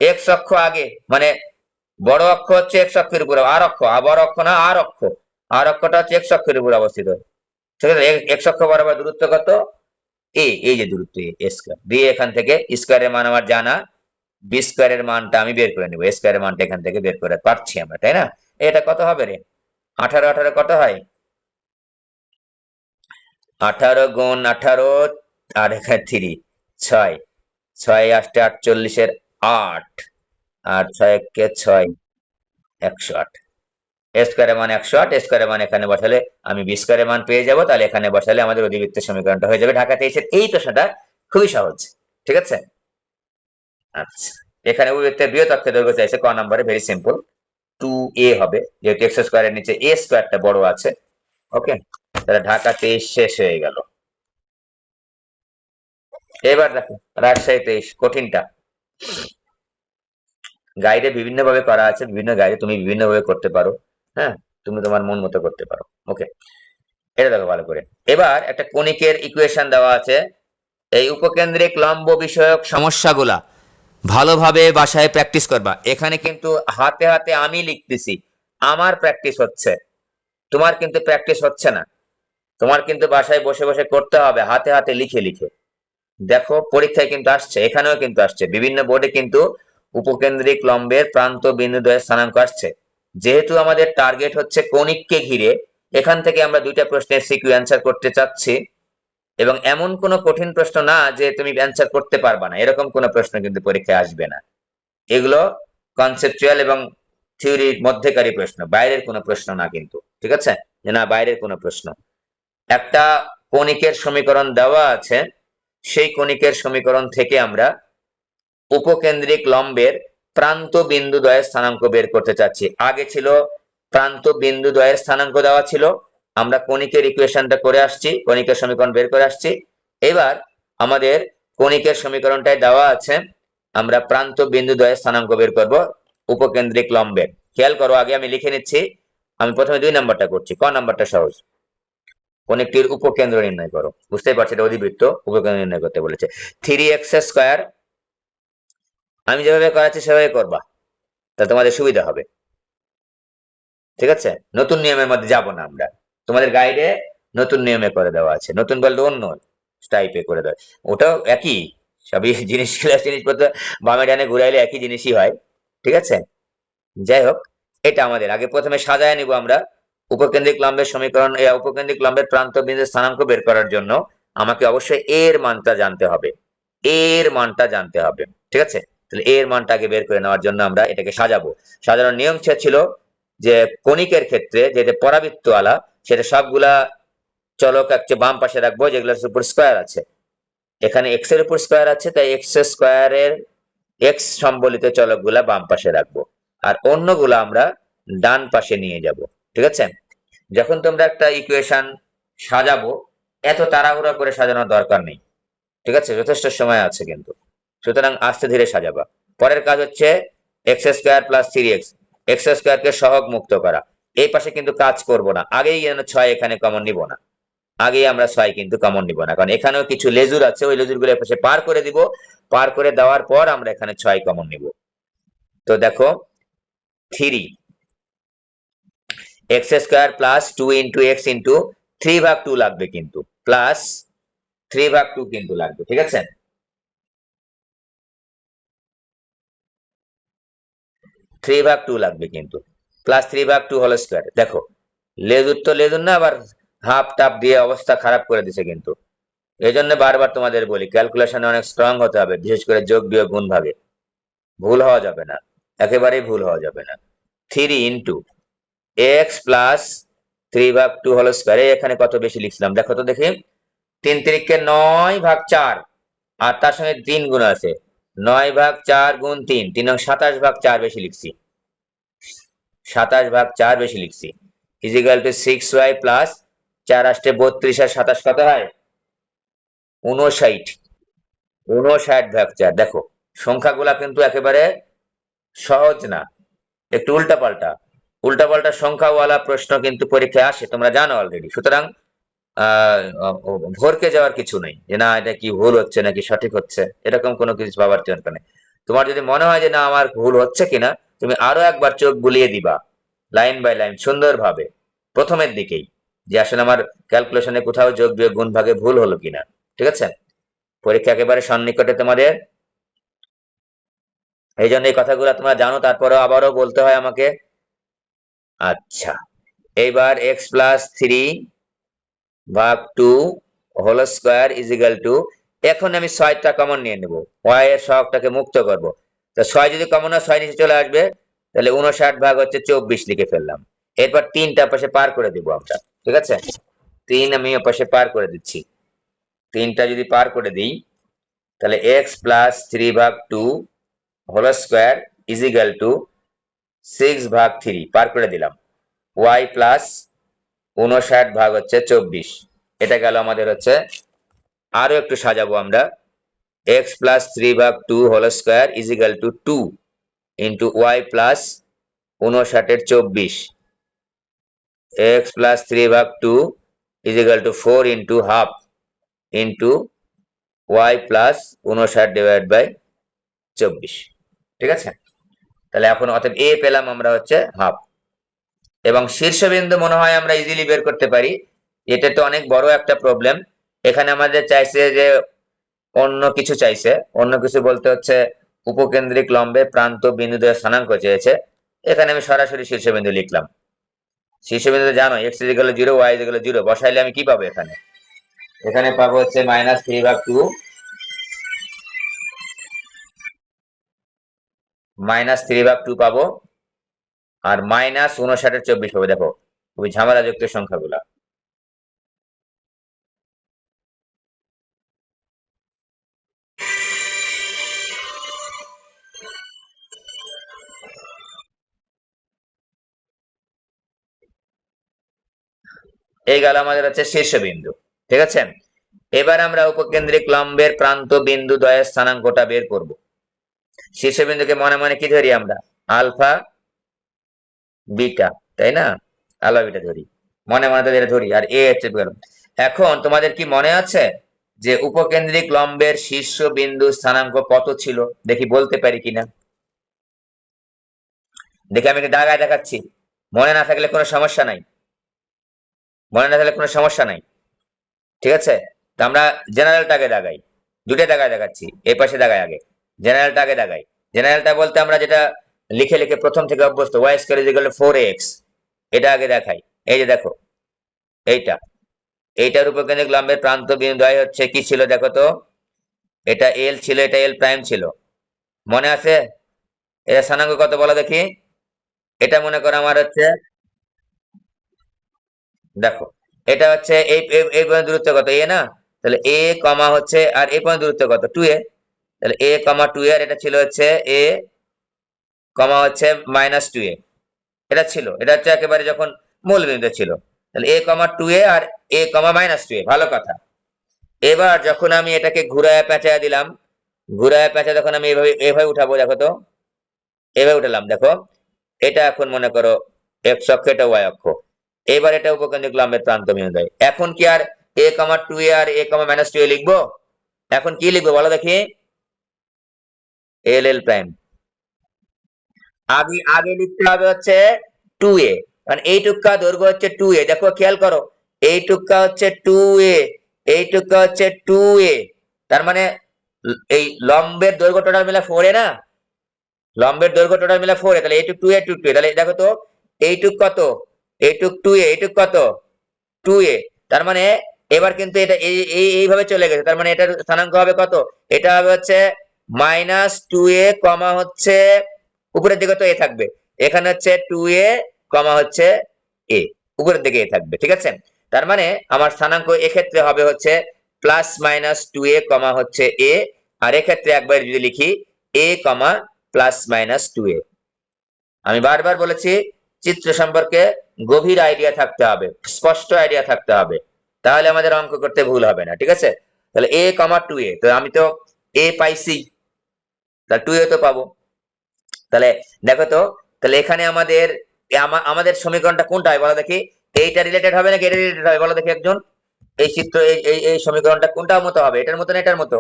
এক্স অক্ষ আগে, মানে বড় অক্ষ হচ্ছে এক্স অক্ষের উপরে, আর অক্ষ, বড় অক্ষ না, আর অক্ষ, আর অক্ষটা হচ্ছে এক্স অক্ষের উপরে অবস্থিত, ঠিক আছে? এক্স অক্ষ বরাবর দূরত্ব কত? এই যে দূরত্ব এ স্কোয়ার দিয়ে, এখান থেকে স্কোয়ারের মান আমার জানা, বি স্কোয়ারের মানটা আমি বের করে নেবো, স্কোয়ারের মানটা এখান থেকে বের করে পাচ্ছি আমরা, তাই না? এটা কত হবে রে? 18 18 কত হয়? 18 গুণ 18, আর এখানে 3, 6, 6 8 48 8, আর 6 কে 6, 108। স্কোয়ারের মান 108, স্কোয়ারের মান এখানে বসালে আমি বি স্কোয়ারের মান পেয়ে যাব, তাহলে এখানে বসালে আমাদের অধিবৃত্তের সমীকরণটা হয়ে যাবে। ঢাকা 23-এর এই প্রশ্নটা খুবই সহজ, ঠিক আছে? আচ্ছা, এখানে অধিবৃত্তের বৃহৎ অক্ষের দৈর্ঘ্য চাইছে ক নম্বরে, ভেরি সিম্পল, 2a হবে, যেহেতু এক্স স্কোয়ারের নিচে এ স্কোয়ারটা বড় আছে। ওকে, তাহলে ঢাকা 23 শেষ হয়ে গেল। এবার দেখো রাজশাহী 23 কঠিনটা, গাইডে বিভিন্ন ভাবে করা আছে, বিভিন্ন গাইডে তুমি বিভিন্ন ভাবে করতে পারো, হ্যাঁ, তুমি তোমার মন মতো করতে পারো। ওকে, এটা দেখো ভালো করে। এবার একটা কণিকের ইকুয়েশন দেওয়া আছে, এই উপকেন্দ্রিক লম্ব বিষয়ক সমস্যাগুলা ভালোভাবে বাসায় প্র্যাকটিস করবা। এখানে কিন্তু হাতে হাতে আমি লিখতেছি, আমার প্র্যাকটিস হচ্ছে, তোমার কিন্তু প্র্যাকটিস হচ্ছে না, তোমার কিন্তু বাসায় বসে বসে করতে হবে, হাতে হাতে লিখে লিখে। দেখো পরীক্ষায় কিন্তু আসছে, এখানেও কিন্তু আসছে, বিভিন্ন বোর্ডে কিন্তু উপকেন্দ্রিক লম্বের প্রান্ত বিন্দুদ্বয়ের স্থানাঙ্ক আসছে। যেহেতু আমাদের টার্গেট হচ্ছে কণিককে ঘিরে, এখান থেকে আমরা 2টা প্রশ্নের সিকিউ অ্যান্সার করতে চাচ্ছি, এবং এমন কোনো কঠিন প্রশ্ন না যে তুমি অ্যান্সার করতে পারবা না, এরকম কোনো প্রশ্ন কিন্তু পরীক্ষায় আসবে না। এগুলো কনসেপচুয়াল এবং থিওরির মধ্যেকারী প্রশ্ন, বাইরের কোনো প্রশ্ন না কিন্তু, ঠিক আছে? যে না বাইরের কোনো প্রশ্ন। একটা কণিকের সমীকরণ দেওয়া আছে, সেই কণিকের সমীকরণ থেকে আমরা উপকেন্দ্রিক লম্বের প্রান্ত বিন্দুদ্বয়ের স্থানাঙ্ক বের করতে চাচ্ছি। আগে ছিল প্রান্ত বিন্দুদ্বয়ের স্থানাঙ্ক দেওয়া ছিল, আমরা কণিকের ইকুয়েশনটা করে আসছি, কণিকের সমীকরণ বের করে আসছি। এবার আমাদের কণিকের সমীকরণটাই দেওয়া আছে, আমরা প্রান্ত বিন্দু দ্বয়ের স্থানাঙ্ক বের করব উপকেন্দ্রিক লম্বের। খেয়াল করো, আগে আমি লিখে নিচ্ছি। আমি প্রথমে 2 নাম্বারটা করছি। ক নাম্বারটা সহজ? কোণটির উপকেন্দ্র নির্ণয় করো। বুঝতেই পারছো এটা অধিবৃত্ত, উপকেন্দ্র নির্ণয় করতে বলেছে। 3x², আমি যেভাবে করাচ্ছি সেভাবে করবা, তাহলে তোমাদের সুবিধা হবে। ঠিক আছে, নতুন নিয়মের মধ্যে যাব না আমরা, তোমাদের গাইডে নতুন নিয়মে করে দেওয়া আছে। নতুন বলতে অন্য টাইপে করে দেওয়া, ওটাও একই সবই জিনিসপত্র বামে ডানে ঘুরাইলে একই জিনিসই হয়। ঠিক আছে, যাই হোক, এটা আমাদের আগে প্রথমে সাজায় নিব আমরা। উপকেন্দ্রিক লম্বের সমীকরণ, উপকেন্দ্রিক লম্বের প্রান্ত বিন্দুর স্থানাঙ্ক বের করার জন্য আমাকে অবশ্যই এর মানটা জানতে হবে। এর মানটা জানতে হবে। ঠিক আছে, তাহলে এর মানটা আগে বের করে নেওয়ার জন্য আমরা এটাকে সাজাবো। সাজানোর নিয়ম ছিল যে কণিকের ক্ষেত্রে যেটা পরাবৃত্তওয়ালা, সেটা সবগুলা চলক একটা বাম পাশে রাখবো যেগুলোর উপর স্কয়ার আছে। এখানে এক্স এর উপর স্কয়ার আছে, তাই এক্স স্কয়ারের এক্স সম্বলিত চলকগুলা বাম পাশে রাখবো, আর অন্যগুলো আমরা ডান পাশে নিয়ে যাব। ঠিক আছে, যখন তোমরা একটা ইকুয়েশন সাজাবো, এত তাড়াহুড়া করে সাজানোর দরকার নেই। ঠিক আছে, যথেষ্ট সময় আছে কিন্তু, সুতরাং আস্তে ধীরে সাজাবা। পরের কাজ হচ্ছে x² + 3x, x² কে সহগ মুক্ত করা। এই পাশে কিন্তু কাজ করব না, আগেই 6 এখানে কমন নিব না, আগেই আমরা 6 কিন্তু কমন নিব না, কারণ এখানেও কিছু লেজুর আছে, ওই লেজুর গুলো পাশে পার করে দিব। পার করে দেওয়ার পর আমরা এখানে 6 কমন নিব। তো দেখো, 3 x² + 2 * x * 3/2 লাগবে কিন্তু, প্লাস 3/2 কিন্তু লাগবে। ঠিক আছে, 3/2 লাগবে কিন্তু, প্লাস 3/2 হোল স্কয়ার। দেখো, লেজুর তো লেজুর না, আবার হাফ টাপ দিয়ে অবস্থা খারাপ করে দিছে কিন্তু। এই জন্য বারবার তোমাদের বলি, ক্যালকুলেশনে অনেক স্ট্রং হতে হবে, বিশেষ করে যোগ বিয়োগ গুণ ভাগে ভুল হওয়া যাবে না, একেবারেই ভুল হওয়া যাবে না। 3 * x + 3/2 হোল স্কয়ার। এখানে কত বেশি লিখছিলাম দেখো তো দেখি, 3 × 3 = 9/4, আর তার সঙ্গে 3 গুণ আছে, 9/4 × 3, 3 নং 27/4 বেশি লিখছি, 27/4 বেশি লিখছি, ইজিক্যাল টু 6y + 4 * 32 আর 27 কত হয়? 59। 59/4। দেখো, সংখ্যাগুলা কিন্তু একেবারে সহজ না, একটু উল্টাপাল্টা উল্টাপাল্টা সংখ্যাওয়ালা প্রশ্ন কিন্তু পরীক্ষায় আসে, তোমরা জানো অলরেডি। সুতরাং আহ ভরকে যাওয়ার কিছু নেই যে না এটা কি ভুল হচ্ছে নাকি সঠিক হচ্ছে, এরকম কোনো কিছু ভাবার দরকার নেই। তোমার যদি মনে হয় যে না আমার ভুল হচ্ছে কিনা, তুমি আরো একবার চোখ বুলিয়ে দিবা লাইন বাই লাইন সুন্দরভাবে প্রথমের দিকেই, যে আসলে আমার ক্যালকুলেশনে কোথাও যোগ বিয়োগ গুণ ভাগে ভুল হলো কিনা। ঠিক আছে, পরীক্ষা একেবারে সন্নিকটে তোমাদের, এই জন্য এই কথাগুলো তোমরা জানো, তারপরেও আবারও বলতে হয় আমাকে। আচ্ছা, এইবার x + 3/2 whole square is equal to, এখন আমি 6টা কমন নিয়ে নেব, y এর সহগটাকে মুক্ত করব। তো 6 যদি কমন হয় 6 নিচে চলে আসবে, তাহলে 59/24 লিখে ফেললাম। এরপর 3টা পাশে পার করে দিব আমরা। ঠিক আছে, 3 আমি পাশে পার করে দিচ্ছি। 3টা যদি পার করে দিই, তাহলে x + 3/2 whole square is equal to 6/3 পার করে দিলাম, y প্লাস 59/24, এটা গেল আমাদের হচ্ছে। আরো একটু সাজাবো আমরা, x + 3/2 whole square is equal to 2 * y plus 59/24, x + 3/2 is equal to 4 * half y plus 59/24। ঠিক আছে, তাহলে এখন অতএব a পেলাম আমরা হচ্ছে হাফ। এবং শীর্ষবিন্দু মনে হয় আমরা ইজিলি বের করতে পারি, এটা তো অনেক বড় একটা প্রবলেম। এখানে আমাদের চাইছে যে অন্য কিছু চাইছে, অন্য কিছু বলতে হচ্ছে উপকেন্দ্রিক লম্বে প্রান্ত বিন্দুদ্বয়ের স্থানাঙ্ক চেয়েছে। এখানে আমি সরাসরি শীর্ষবিন্দু লিখলাম। শীর্ষবিন্দু জানো x = 0, y = 0, বসাইলে আমি কি পাবো? এখানে এখানে পাবো হচ্ছে -3/2, -3/2 পাবো, আর -59/24 পাবো। দেখো, খুবই ঝামেলাযুক্ত সংখ্যাগুলা। এই গেল আমাদের হচ্ছে শীর্ষবিন্দু। ঠিক আছে, এবার আমরা উপকেন্দ্রিক লম্বের প্রান্ত বিন্দু দ্বয়ের স্থানাঙ্কটা বের করব। শীর্ষবিন্দুকে মনে মনে কি ধরি আমরা? আলফা বিটা, তাই না? আলফা বিটা ধরি, মনে মনে তো এটা ধরি, আর এ হচ্ছে গেল। এখন তোমাদের কি মনে আছে যে উপকেন্দ্রিক লম্বের শীর্ষ বিন্দু স্থানাঙ্ক কত ছিল? দেখি বলতে পারি কিনা, দেখি। আমি দাগায় দেখাচ্ছি, মনে না থাকলে কোনো সমস্যা নাই, মনে না থাকলে কোনো সমস্যা নাই, ঠিক আছে? তো আমরা জেনারেলটাকে দাগাই, দুটোই দাগায় দেখাচ্ছি, এই পাশে দাগাই আগে, জেনারেলটাকে দাগাই। জেনারেলটা বলতে আমরা যেটা লিখে লিখে প্রথম থেকে অভ্যস্ত, y square is equal to 4x, এটা আগে দেখাই। এই যে দেখো, এইটা, এইটার উপকেন্দ্রিক লম্বের প্রান্ত বিন্দু হচ্ছে কি ছিল দেখো তো, এটা এল ছিল, এটা এল প্রাইম ছিল, মনে আছে? এটা স্থানাঙ্ক কত বলো দেখি? এটা মনে করো আমার হচ্ছে, দেখো এটা হচ্ছে এই পর্যন্ত দূরত্ব কত, এ না? তাহলে এ কমা হচ্ছে, আর এই পর্যন্ত দূরত্ব কত, 2a। তাহলে এ কমা 2a, আর এটা ছিল হচ্ছে এ কমা হচ্ছে -2a, এটা ছিল, এটা হচ্ছে একেবারে যখন মূল বিন্দু ছিল। তাহলে এ কমা 2a আর এ কমা -2a, ভালো কথা। এবার যখন আমি এটাকে ঘুরায় পেঁচায় দিলাম, ঘুরায় পেঁচা যখন আমি এভাবে এভাবে উঠাবো, দেখো তো, এভাবে উঠালাম, দেখো এটা এখন মনে করো এক্স অক্ষ, এটা ওয়াই অক্ষ। এবার এটা উপকেন্দ্রিক লম্বের প্রান্ত বিন্দু। এখন কি আর এ কমা 2a আর এ কমা -2a লিখবো? এখন কি লিখবো বলো দেখি? এল এল প্রাইম। আগে আগে লিখতে হবে হচ্ছে 2a, কারণ এইটুকা দৈর্ঘ্য হচ্ছে 2a, দেখো খেয়াল করো, এইটুকা হচ্ছে 2a, এইটুকা হচ্ছে 2a, তার মানে এই লম্বের দৈর্ঘ্য টোটাল মিলে 4a না? লম্বের দৈর্ঘ্য টোটাল মিলে 4a, তাহলে এইটুক 2a, টুক 2a, তাহলে দেখো তো এইটুক কত, এইটুক 2a, এইটুক কত 2a, তার মানে এবার কিন্তু এটা এইভাবে চলে গেছে, তার মানে এটার স্থানাঙ্ক হবে কত? এটা হবে হচ্ছে -2a কমা হচ্ছে উপরের দিকে তো এ থাকবে, এখানে হচ্ছে 2a কমা হচ্ছে এ, উপরের দিকে এ থাকবে, ঠিক আছে? তার মানে আমার স্থানাঙ্ক এক্ষেত্রে হবে হচ্ছে +-2a কমা হচ্ছে এ, আর এক্ষেত্রে একবার যদি লিখি এ কমা +-2a। আমি বারবার বলেছি, চিত্র সম্পর্কে গভীর আইডিয়া থাকতে হবে, স্পষ্ট আইডিয়া থাকতে হবে, তাহলে আমাদের অঙ্ক করতে ভুল হবে না, ঠিক আছে? তাহলে এ কমা 2a, তো আমি তো এ পাইছি, তাহলে 2a তো পাবো। তাহলে দেখো তো, তাহলে এখানে আমাদের আমাদের সমীকরণটা কোনটা হয় বলো দেখি? এইটা রিলেটেড হবে নাকি এটা রিলেটেড হবে বলো দেখি একজন? এই চিত্র, এই সমীকরণটা কোনটার মতো হবে, এটার মতো না এটার মতো?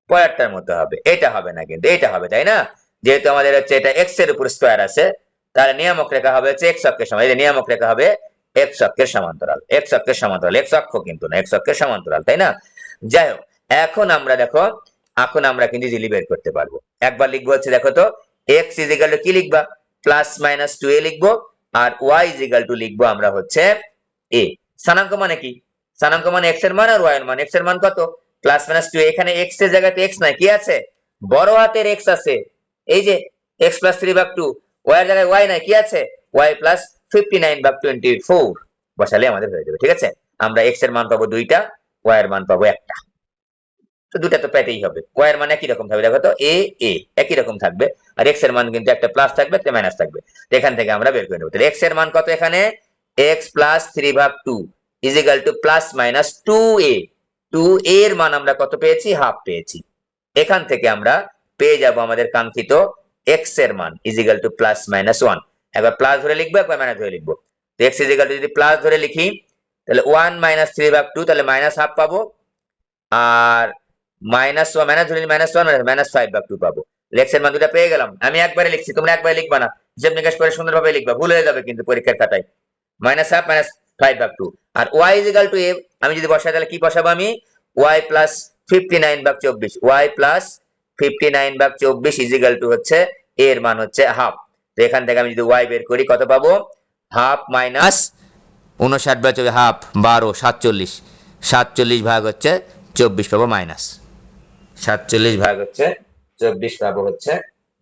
পরেরটার মতো হবে, এটা হবে না, কিন্তু এটা হবে, তাই না? যেহেতু আমাদের হচ্ছে এটা এক্স এর উপর স্কয়ার আছে, তাহলে নিয়ামক রেখা হবে হচ্ছে এক্স অক্ষের সমান, এই যে নিয়ামক রেখা হবে এক্স অক্ষের সমান্তরাল, এক্স অক্ষের সমান্তরাল, এক্স অক্ষ কিন্তু না, এক্স অক্ষের সমান্তরাল, তাই না? যাই হোক, এখন আমরা দেখো, এখন আমরা কিন্তু ইজিলি বের করতে পারবো। একবার লিখবো হচ্ছে দেখো তো, এক্স ইজ ইকুয়াল টু কি লিখবা? +-2a লিখবো, আর ওয়াই ইজ ইকুয়াল টু লিখবো আমরা হচ্ছে এ। স্থানাঙ্ক মানে কি? স্থানাঙ্ক মানে এক্স এর মান আর ওয়াই এর মান। এক্স এর মান কত? +-2, এখানে এক্স এর জায়গাতে এক্স নাই, কি আছে? বড় হাতের এক্স আছে, এই যে x+3/2, ওয়াই এর জায়গায় ওয়াই নাই, কি আছে? y+59/24 বসালে আমাদের হয়ে যাবে, ঠিক আছে? আমরা এক্স এর মান পাবো দুইটা, ওয়াই এর মান পাবো একটা, তো দুটা তো পেতেই হবে। ওয়াই এর মান একই রকম থাকবে, দেখো তো এ এ একই রকম থাকবে, আর এক্স এর মান কিন্তু একটা প্লাস থাকবে, একটা মাইনাস থাকবে, এখান থেকে আমরা বের করে নেবো। তাহলে এক্স এর মান কত এখানে? x+3/2 is equal two +-2a, 2a এর মান আমরা কত পেয়েছি? হাফ পেয়েছি। এখান থেকে আমরা পেয়ে যাব আমাদের কাঙ্ক্ষিত এক্স এর মান ইজ ইকুয়াল টু +-1। একবার প্লাস ধরে লিখবো, একবার মাইনাস ধরে লিখবো। তো এক্স ইজ ইকুয়াল টু যদি প্লাস ধরে লিখি, তাহলে 1-3/2, তাহলে -হাফ পাবো, আর -1 মাইনাস ধরে -1 -5/2 পাবো। এক্স এর মান দুটা পেয়ে গেলাম। আমি একবারে লিখছি, তোমরা একবারে লিখবা না, হিসাব নিকাশ করে সুন্দরভাবে লিখবা, ভুল হয়ে যাবে কিন্তু পরীক্ষার খাতায়। -হাফ -5/2, আর y is equal to a, আমি যদি বসাই তাহলে কি বসাবো আমি? y+59/24, y+59/24 is equal to হচ্ছে এর মান হচ্ছে হাফ। তো এখান থেকে আমি যদি ওয়াই বের করি কত পাবো? হাফ মাইনাস 59/24, হাফ 12, 47, 47 ভাগ হচ্ছে 24 পাবো মাইনাস, 47 ভাগ হচ্ছে 24 পাবো হচ্ছে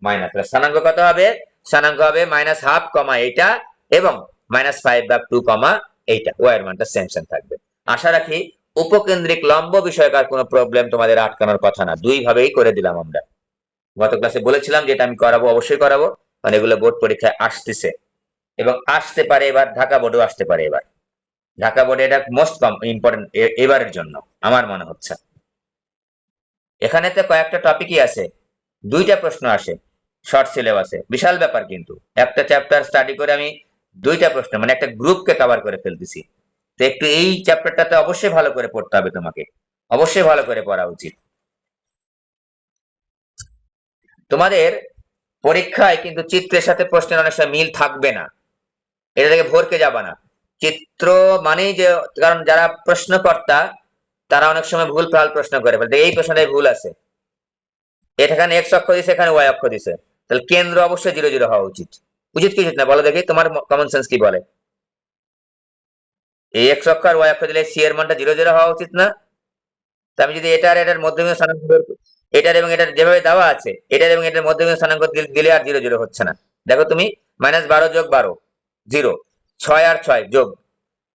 মাইনাস। স্থানাঙ্ক কত হবে? স্থানাঙ্ক হবে -হাফ কমা এইটা, এবং -5/2 কমা এইটা, ওয়াই এর মানটা সেম সেম থাকবে। আশা রাখি উপকেন্দ্রিক লম্ব বিষয়ক আর কোনো প্রবলেম তোমাদের আটকানোর কথা না, দুই ভাবেই করে দিলাম আমরা। গত ক্লাসে বলেছিলাম যে এটা আমি করাবো, অবশ্যই করাবো, কারণ এগুলো বোর্ড পরীক্ষায় আসতেছে, এবং আসতে পারে এবার, ঢাকা বোর্ডেও আসতে পারে এবার। ঢাকা বোর্ডে এটা মোস্ট ইম্পর্টেন্ট এবারের জন্য আমার মনে হচ্ছে। এখানে তো কয়েকটা টপিকই আছে, 2টা প্রশ্ন আসে শর্ট সিলেবাসে, বিশাল ব্যাপার কিন্তু। একটা চ্যাপ্টার স্টাডি করে আমি 2টা প্রশ্ন, মানে একটা গ্রুপকে কভার করে ফেলতেছি। তো একটু এই চ্যাপ্টারটাতে অবশ্যই ভালো করে পড়তে হবে তোমাকে, অবশ্যই ভালো করে পড়া উচিত। তোমাদের পরীক্ষায় কিন্তু চিত্রের সাথে প্রশ্নের অনেক সময় মিল থাকবে না, এটা থেকে ভরকে যাবা না। চিত্র মানেই যে, কারণ যারা প্রশ্নকর্তা তারা অনেক সময় ভুল ভাল প্রশ্ন করে ফেলে, এই প্রশ্নটাই ভুল আছে, এখানে এক্স অক্ষ দিছে, এখানে ওয়াই অক্ষ দিছে, তাহলে কেন্দ্র অবশ্যই 0 0 হওয়া উচিত। উচিত কি উচিত না বলো দেখি, তোমার কমন সেন্স কি বলে? এই এক্স অক্ষ আর ওয়াই অক্ষ দিলে সি এর মানটা 0 0 হওয়া উচিত না? তো আমি যদি এটার এটার মধ্যবিন্দু স্থানাঙ্ক এটার এবং এটার যেভাবে দেওয়া আছে, এটার এবং এটার মধ্যবিন্দু স্থানাঙ্ক দিলে আর 0 0 হচ্ছে না। দেখো তুমি, -12 + 12 0, 6 আর 6 যোগ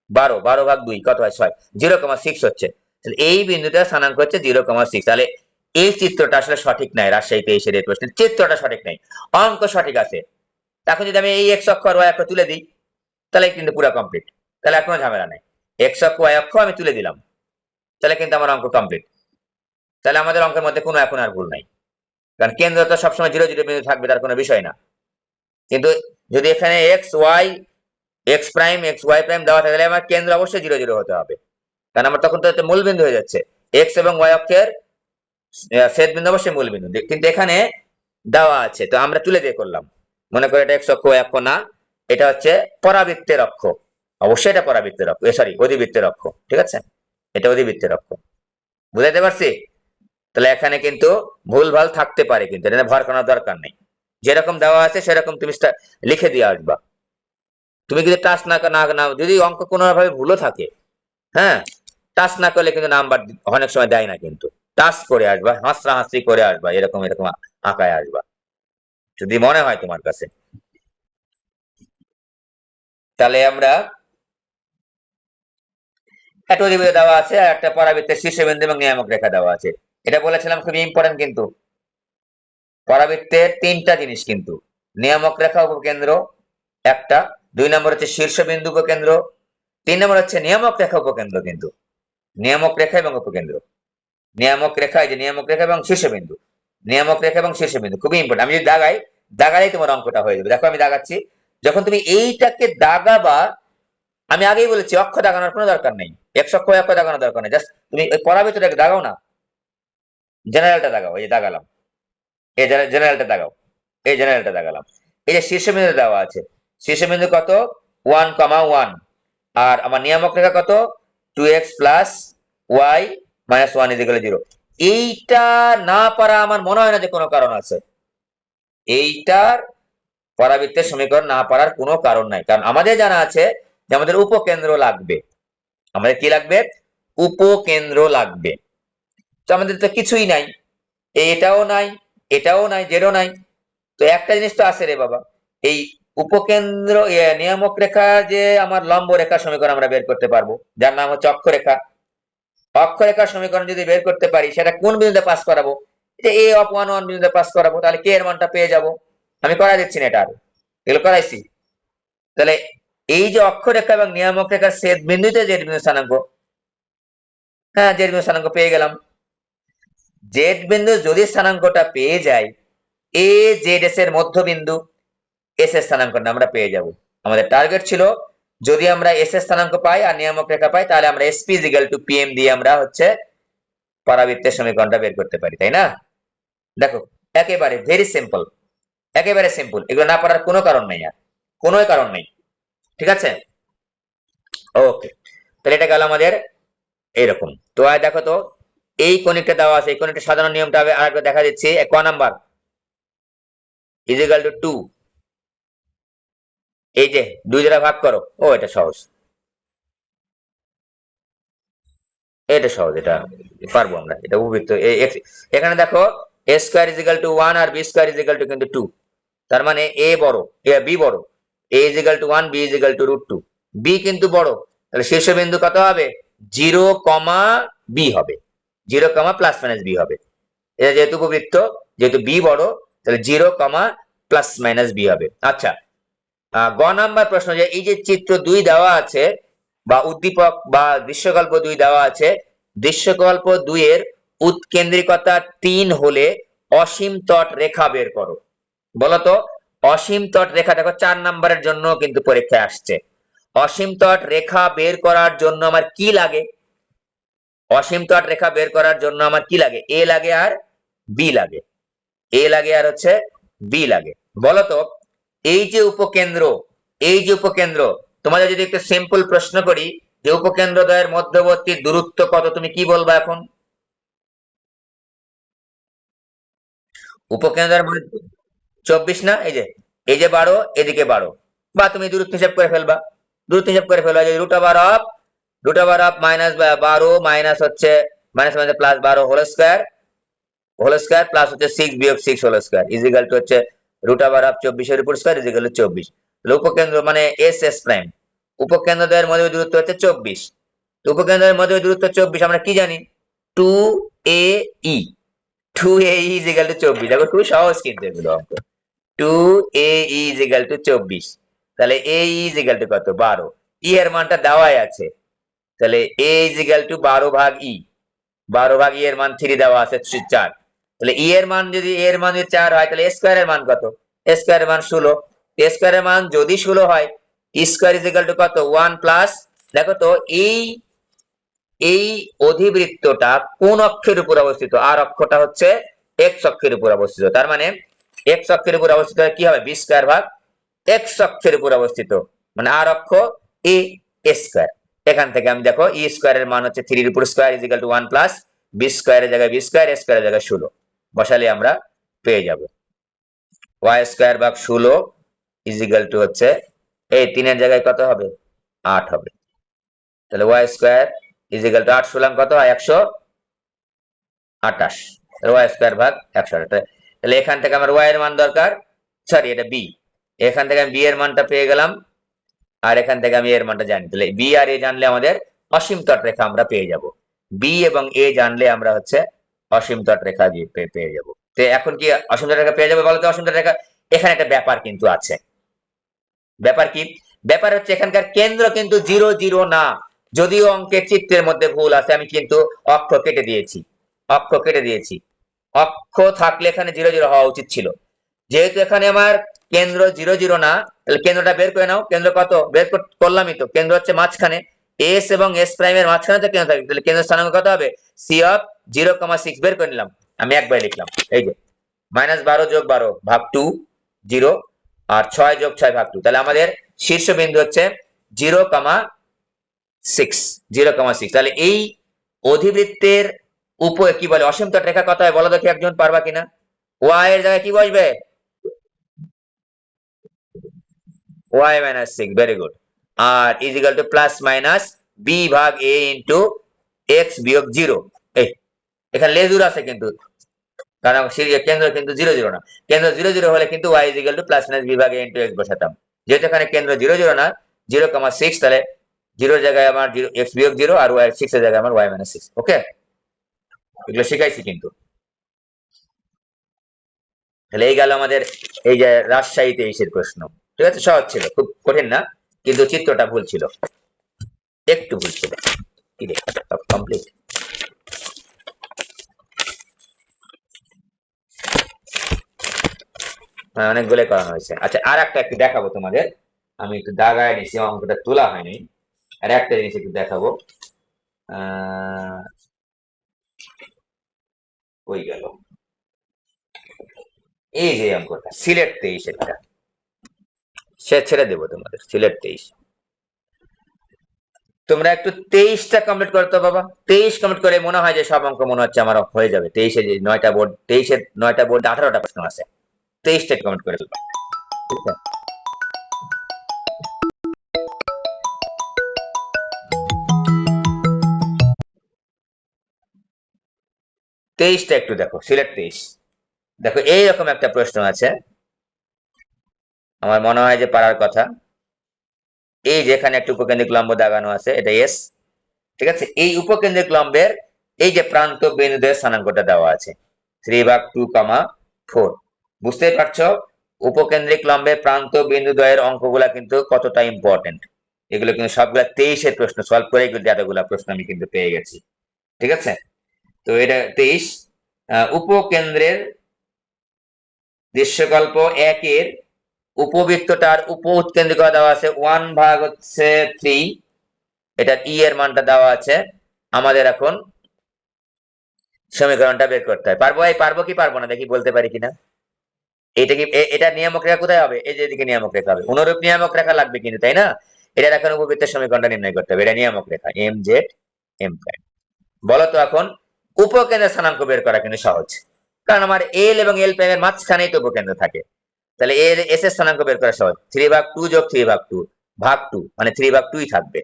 12, 12/2 কত হয়? 6, 0,6 হচ্ছে। এই বিন্দুটার স্থানাঙ্ক হচ্ছে 0,6। তাহলে এই চিত্রটা আসলে সঠিক নাই, রাজশাহী 23-এর এই প্রশ্নের চিত্রটা সঠিক নাই, অঙ্ক সঠিক আছে। এখন যদি আমি এই এক্স অক্ষ আর ওয়াই অক্ষ তুলে দিই, তাহলে কিন্তু পুরো কমপ্লিট, তাহলে আর কোনো ঝামেলা নাই। এক্স অক্ষ ওয়াই অক্ষ আমি তুলে দিলাম, তাহলে কিন্তু আমার অঙ্ক কমপ্লিট। তাহলে আমাদের অঙ্কের মধ্যে কোনো এখন আর ভুল নাই, কারণ কেন্দ্র তো সবসময় 0 0 বিন্দু থাকবে, তার কোনো বিষয় না। কিন্তু যদি এখানে x prime x y prime দেওয়া থাকে, তাহলে আমার কেন্দ্র অবশ্যই 0 0 হতে হবে, কারণ আমার তখন তো একটা মূল বিন্দু হয়ে যাচ্ছে। এক্স এবং ওয়াই অক্ষের ছেদ বিন্দু অবশ্যই মূল বিন্দু, কিন্তু এখানে দেওয়া আছে, তো আমরা তুলে দিয়ে করলাম। মনে করো এটা এক্স অক্ষ ওয়াই অক্ষ না, এটা হচ্ছে পরাবৃত্তের অক্ষ, অবশ্যই এটা পরাবৃত্তের অক্ষ, সরি অধিবৃত্তের অক্ষ, ঠিক আছে, এটা অধিবৃত্তের অক্ষ। বুঝাইতে পারছি? তাহলে এখানে কিন্তু ভুল ভাল থাকতে পারে, কিন্তু এটা ভর করার দরকার নেই, যেরকম দেওয়া আছে সেরকম তুমি লিখে দিয়ে আসবা। তুমি যদি টাচ না যদি অঙ্ক কোনো ভাবে ভুলও থাকে, হ্যাঁ, টাচ না করলে কিন্তু নাম্বার অনেক সময় দেয় না, কিন্তু টাচ করে আসবা, হাসরা হাসরি করে আসবা, এরকম এরকম আঁকায় আসবা, যদি মনে হয় তোমার কাছে। তাহলে আমরা একটা অধিবিদ্যা দেওয়া আছে আর একটা পরাবৃত্তের শীর্ষবিন্দু এবং নিয়ামক রেখা দেওয়া আছে। এটা বলেছিলাম খুবই ইম্পর্টেন্ট, কিন্তু পরাবৃত্তের 3টা জিনিস কিন্তু, নিয়ামক রেখা উপকেন্দ্র একটা, 2 নম্বর হচ্ছে শীর্ষবিন্দু উপকেন্দ্র, 3 নম্বর হচ্ছে নিয়ামক রেখা উপকেন্দ্র। কিন্তু নিয়ামক রেখা এবং উপকেন্দ্র, নিয়ামক রেখা, এই যে নিয়ামক রেখা এবং শীর্ষবিন্দু, নিয়ামক রেখা এবং শীর্ষবিন্দু খুবই ইম্পর্টেন্ট। আমি যদি দাগালেই তোমার অঙ্কটা হয়ে যাবে। দেখো আমি দাগাচ্ছি, যখন তুমি এইটাকে দাগাবা, আমি আগেই বলেছি অক্ষ দাগানোর কোনো দরকার নেই, এক্স অক্ষ অক্ষ দাগানোর দরকার নেই, জাস্ট তুমি ওই পরাবৃত্তটাকে দাগাও না, জেনারেলটা দাগাও, এই যে দাগালাম, এই জেনারেলটা দাগাও, এই জেনারেলটা দাগালাম। এই যে শীর্ষবিন্দু দেওয়া আছে, শীর্ষবিন্দু কত? 1,1, আর আমার নিয়ামক রেখা কত? 2x + y - 1 = 0। এইটা না পারা আমার মনে হয় না যে কোনো কারণ আছে, এইটার পরাবৃত্তের সমীকরণ না পারার কোনো কারণ নাই, কারণ আমাদের জানা আছে যে আমাদের উপকেন্দ্র লাগবে, আমাদের কি লাগবে? উপকেন্দ্র লাগবে। তো আমাদের তো কিছুই নাই, এটাও নাই, এটাও নাই, জেরো নাই, তো একটা জিনিস তো আছে রে বাবা, এই উপকেন্দ্র নিয়ামক রেখা যে আমার লম্ব রেখার সমীকরণ আমরা বের করতে পারবো, যার নাম হচ্ছে অক্ষরেখা। অক্ষরেখার সমীকরণ যদি বের করতে পারি, সেটা কোন বিন্দুতে পাস করাবো? এটা a(1,1) বিন্দুতে পাস করাবো, তাহলে কে এর মানটা পেয়ে যাব। আমি করাই দিচ্ছি না, এটা আর এগুলো করাইছি। তাহলে এই যে অক্ষরেখা এবং নিয়ামক রেখার ছেদ বিন্দুতে জেড বিন্দু স্থানাঙ্ক, হ্যাঁ জেড বিন্দু স্থানাঙ্ক পেয়ে গেলাম। জেড বিন্দু যদি স্থানাঙ্কটা পেয়ে যাই, এ জেড এস এর মধ্যবিন্দু, এস এর স্থানাঙ্কটা আমরা পেয়ে যাব। আমাদের টার্গেট ছিল যদি আমরা এস এর স্থানাঙ্ক পাই আর নিয়ামক রেখা পাই, তাহলে আমরা এসপি = পিএম দিয়ে আমরা হচ্ছে পরাবৃত্তের সমীকরণটা বের করতে পারি, তাই না? দেখো একেবারে ভেরি সিম্পল, একেবারে সিম্পল, এগুলো না পারার কোনো কারণ নেই, আর কোনো কারণ নেই, ঠিক আছে? ওকে, তাহলে এটা গেল আমাদের এইরকম। তো আর দেখো তো, এই কনিকটা দেওয়া আছে, এই কনিকটা সাধারণ নিয়মটা আরেকবার দেখা দিচ্ছি। ক নাম্বার = 2, এই যে 2 দ্বারা ভাগ করো, ও এটা সহজ, এটা সহজ, এটা পারবো আমরা, এটা উপবৃত্ত। এখানে দেখো a² = 1 আর b² = কিন্তু 2, তার মানে a বড়, b বড়, a = 1, b = √2, b কিন্তু বড়, তাহলে শীর্ষবিন্দু কত হবে? 0, b হবে, 0, ± b হবে। এটা যেহেতু উপবৃত্ত, যেহেতু b বড়, তাহলে 0, ± b হবে। আচ্ছা, গ নাম্বার প্রশ্ন, যে এই যে চিত্র 2 দেওয়া আছে, বা উদ্দীপক বা দৃশ্যকল্প 2 দেওয়া আছে, দৃশ্যকল্প 2 এর উৎকেন্দ্রিকতা 3 হলে অসীম তট রেখা বের করো। বলতো অসীম তট রেখা, দেখো 4 নম্বরের জন্য কিন্তু পরীক্ষায় আসছে। অসীম তট রেখা বের করার জন্য আমার কি লাগে? অসীম তট রেখা বের করার জন্য আমার কি লাগে? এ লাগে আর বি লাগে। এ লাগে আর হচ্ছে বি লাগে। বলতো এই যে উপকেন্দ্র, এই যে উপকেন্দ্র, তোমাদের যদি একটা সিম্পল প্রশ্ন করি যে উপকেন্দ্রদ্বয়ের মধ্যবর্তী দূরত্ব কত, তুমি কি বলবা এখন? উপকেন্দ্রের মধ্যে 24 না? এই যে 12, এদিকে 12, বা তুমি দূরত্ব হিসাব করে ফেলবা। দূরত্ব হিসাব করে ফেলবা যে root over of minus 12 minus হচ্ছে minus minus plus 12 whole square plus হচ্ছে 6 বিয়োগ 6 হোল স্কয়ার ইজিক্যাল টু হচ্ছে রুট ওভার অফ 24 এর উপর স্কয়ার ইজিক্যাল টু 24। তাহলে উপকেন্দ্র মানে এস প্রাইম, উপকেন্দ্রদ্বয়ের মধ্যে দূরত্ব হচ্ছে 24। তো উপকেন্দ্রের মধ্যে দূরত্ব 24, আমরা কি জানি? 2AE, 2AE is equal two 24। দেখো খুবই সহজ কিন্তু এগুলো অঙ্ক। 2AE is equal two 24। তাহলে AE ইজিক্যাল টু কত? 12। ই এর মানটা দেওয়াই আছে, তাহলে A ইজিক্যাল টু 12 ভাগ ই, 12 ভাগ ই এর মান 3 দেওয়া আছে 4। তাহলে ই এর মান যদি 4 হয় তাহলে স্কয়ার এর মান কত? স্কয়ার এর মান 16। স্কয়ার এর মান যদি 16 হয়, ই স্কয়ার ইজিক্যাল টু কত? 1 প্লাস, দেখো তো এই এই অধিবৃত্তটা কোন অক্ষের উপর অবস্থিত? আর অক্ষটা হচ্ছে এক্স অক্ষের উপর অবস্থিত। তার মানে এক্স অক্ষের উপর অবস্থিত কি হবে? বি স্কয়ার ভাগ এক্স অক্ষের উপর অবস্থিত, মানে আর অক্ষ এ স্কয়ার। এখান থেকে আমি দেখো ই স্কয়ারের মান হচ্ছে 3 এর উপর square is equal to 1 plus b স্কয়ারের জায়গায় বি স্কয়ার, স্কয়ারের জায়গায় 16 বসালে আমরা পেয়ে যাব ওয়াই স্কয়ার ভাগ 16 ইজিক্যাল টু হচ্ছে এই 3 এর জায়গায় কত হবে? 8 হবে। তাহলে ওয়াই স্কয়ার ইজিক্যাল টু 8 16 কত হয়? 128। তাহলে ওয়াই স্কয়ার ভাগ 128। তাহলে এখান থেকে আমার ওয়াই এর মান দরকার, সরি এটা বি, এখান থেকে আমি বি এর মানটা পেয়ে গেলাম, আর এখান থেকে আমি এর মানটা জানি। তাহলে বি আর এ জানলে আমাদের অসীম তট রেখা আমরা পেয়ে যাব। বি এবং এ জানলে আমরা হচ্ছে অসীম তট রেখা পেয়ে যাব। তো এখন কি অসীম তট রেখা পেয়ে যাবে? বলতো অসীম তট রেখা, এখানে একটা ব্যাপার কিন্তু আছে। ব্যাপার কি? ব্যাপার হচ্ছে এখানকার কেন্দ্র কিন্তু 0 0 না। যদিও অঙ্কের চিত্রের মধ্যে ভুল আছে, আমি কিন্তু অক্ষ কেটে দিয়েছি, অক্ষ কেটে দিয়েছি। অক্ষ থাকলে এখানে 0 0 হওয়া উচিত ছিল। যেহেতু এখানে আমার কেন্দ্র 0 0 না, তাহলে কেন্দ্রটা বের করে নাও। কেন্দ্র কত? বের করলামই তো, কেন্দ্র হচ্ছে মাঝখানে, এস এবং এস প্রাইমের মাঝখানে তো কেন্দ্র থাকে। তাহলে কেন্দ্র স্থানাঙ্ক কত হবে? সি অফ 0,6 বের করে নিলাম, আমি একবার লিখলাম। এই যে -12 যোগ 12 ভাগ 2 0, আর 6 যোগ 6 ভাগ 2। তাহলে আমাদের শীর্ষবিন্দু হচ্ছে 0,6, 0,6। তাহলে এই অধিবৃত্তের উপরে কি বলে? অসীম তট রেখা কত হয় বলো দেখি, একজন পারবা কিনা? ওয়াই এর জায়গায় কি বসবে? y minus 6, very good, আর is equal to plus minus b ভাগ a ইন্টু x বিয়োগ 0। এই এখানে লেজুর আছে কিন্তু, কারণ কেন্দ্র কিন্তু 0 0 না। কেন্দ্র 0 0 হলে কিন্তু y is equal to plus minus b ভাগ a ইন্টু x বসাতাম। যেহেতু এখানে কেন্দ্র 0 0 না, 0,6, তাহলে 0 এর জায়গায় আমার 0 x বিয়োগ 0, আর y 6 এর জায়গায় আমার y minus 6। ওকে, এগুলো শিখাইছি কিন্তু। তাহলে এই গেল আমাদের এই যে রাজশাহী 23-এর প্রশ্ন। ঠিক আছে, সহজ ছিল, খুব কঠিন না, কিন্তু চিত্রটা ভুল ছিল, একটু ভুল ছিল। কি রে, সব কমপ্লিট? হ্যাঁ, অনেকগুলো করানো হয়েছে। আচ্ছা, আর একটা একটু দেখাবো তোমাদের, আমি একটু দাগায় নিছি, অঙ্কটা তোলা হয়নি। আর একটা জিনিস একটু দেখাবো। আহ ওই গেল, এই যে অঙ্কটা সিলেট 23, এটা সে ছেড়ে দেবো তোমাদের। সিলেট 23, তোমরা একটু 23টা কমপ্লিট করতো বাবা। 23 কমপ্লিট করে মনে হয় যে সব অঙ্ক মনে হচ্ছে আমার হয়ে যাবে। 23-এ যে 9টা বোর্ড, 23-এর 9টা বোর্ড 18টা প্রশ্ন আছে, 23টা কমপ্লিট করে ফেলবা। ঠিক আছে, 23টা একটু দেখো, সিলেট 23। দেখো এইরকম একটা প্রশ্ন আছে, আমার মনে হয় যে পারার কথা। এই যে এখানে একটা উপকেন্দ্রিক লম্ব দাগানো আছে, এটা এস। ঠিক আছে, এই উপকেন্দ্রিক লম্বের এই যে প্রান্ত বিন্দুদের স্থানাঙ্কটা দেওয়া আছে 3/2,4। বুঝতেই পারছো উপকেন্দ্রিক লম্বের প্রান্ত বিন্দু দ্বয়ের অঙ্কগুলা কিন্তু কতটা ইম্পর্টেন্ট। এগুলো কিন্তু সবগুলা 23-এর প্রশ্ন সলভ করে কিন্তু এতগুলা প্রশ্ন আমি কিন্তু পেয়ে গেছি। ঠিক আছে, তো তো এটা 23। উপকেন্দ্রের দৃশ্যকল্প 1-এর উপবৃত্তটার উপ উৎকেন্দ্রিকতা দেওয়া আছে 1/3। এটা এর মানটা দেওয়া আছে। আমাদের এখন সমীকরণটা বের করতে হয়। পারবো কি পারবো না দেখি, বলতে পারি কিনা। এটা কি এটা নিয়ামক রেখা কোথায় হবে? এই যে এদিকে নিয়ামক রেখা হবে। অনুরূপ নিয়ামক রেখা লাগবে কিন্তু, তাই না? এটা এখন উপবৃত্তের সমীকরণটা নির্ণয় করতে হবে। এটা নিয়ামক রেখা এম জেড এম প্রাইম। বলো তো এখন উপকেন্দ্রের স্থানাঙ্ক বের করা কিন্তু সহজ, কারণ আমার এল এবং এল প্রাইমের মাঝখানেই তো উপকেন্দ্র থাকে। তাহলে এর এস এর স্থানাঙ্ক বের করা সহজ। 3/2 যোগ 3/2 ভাগ 2 মানে 3/2 থাকবে,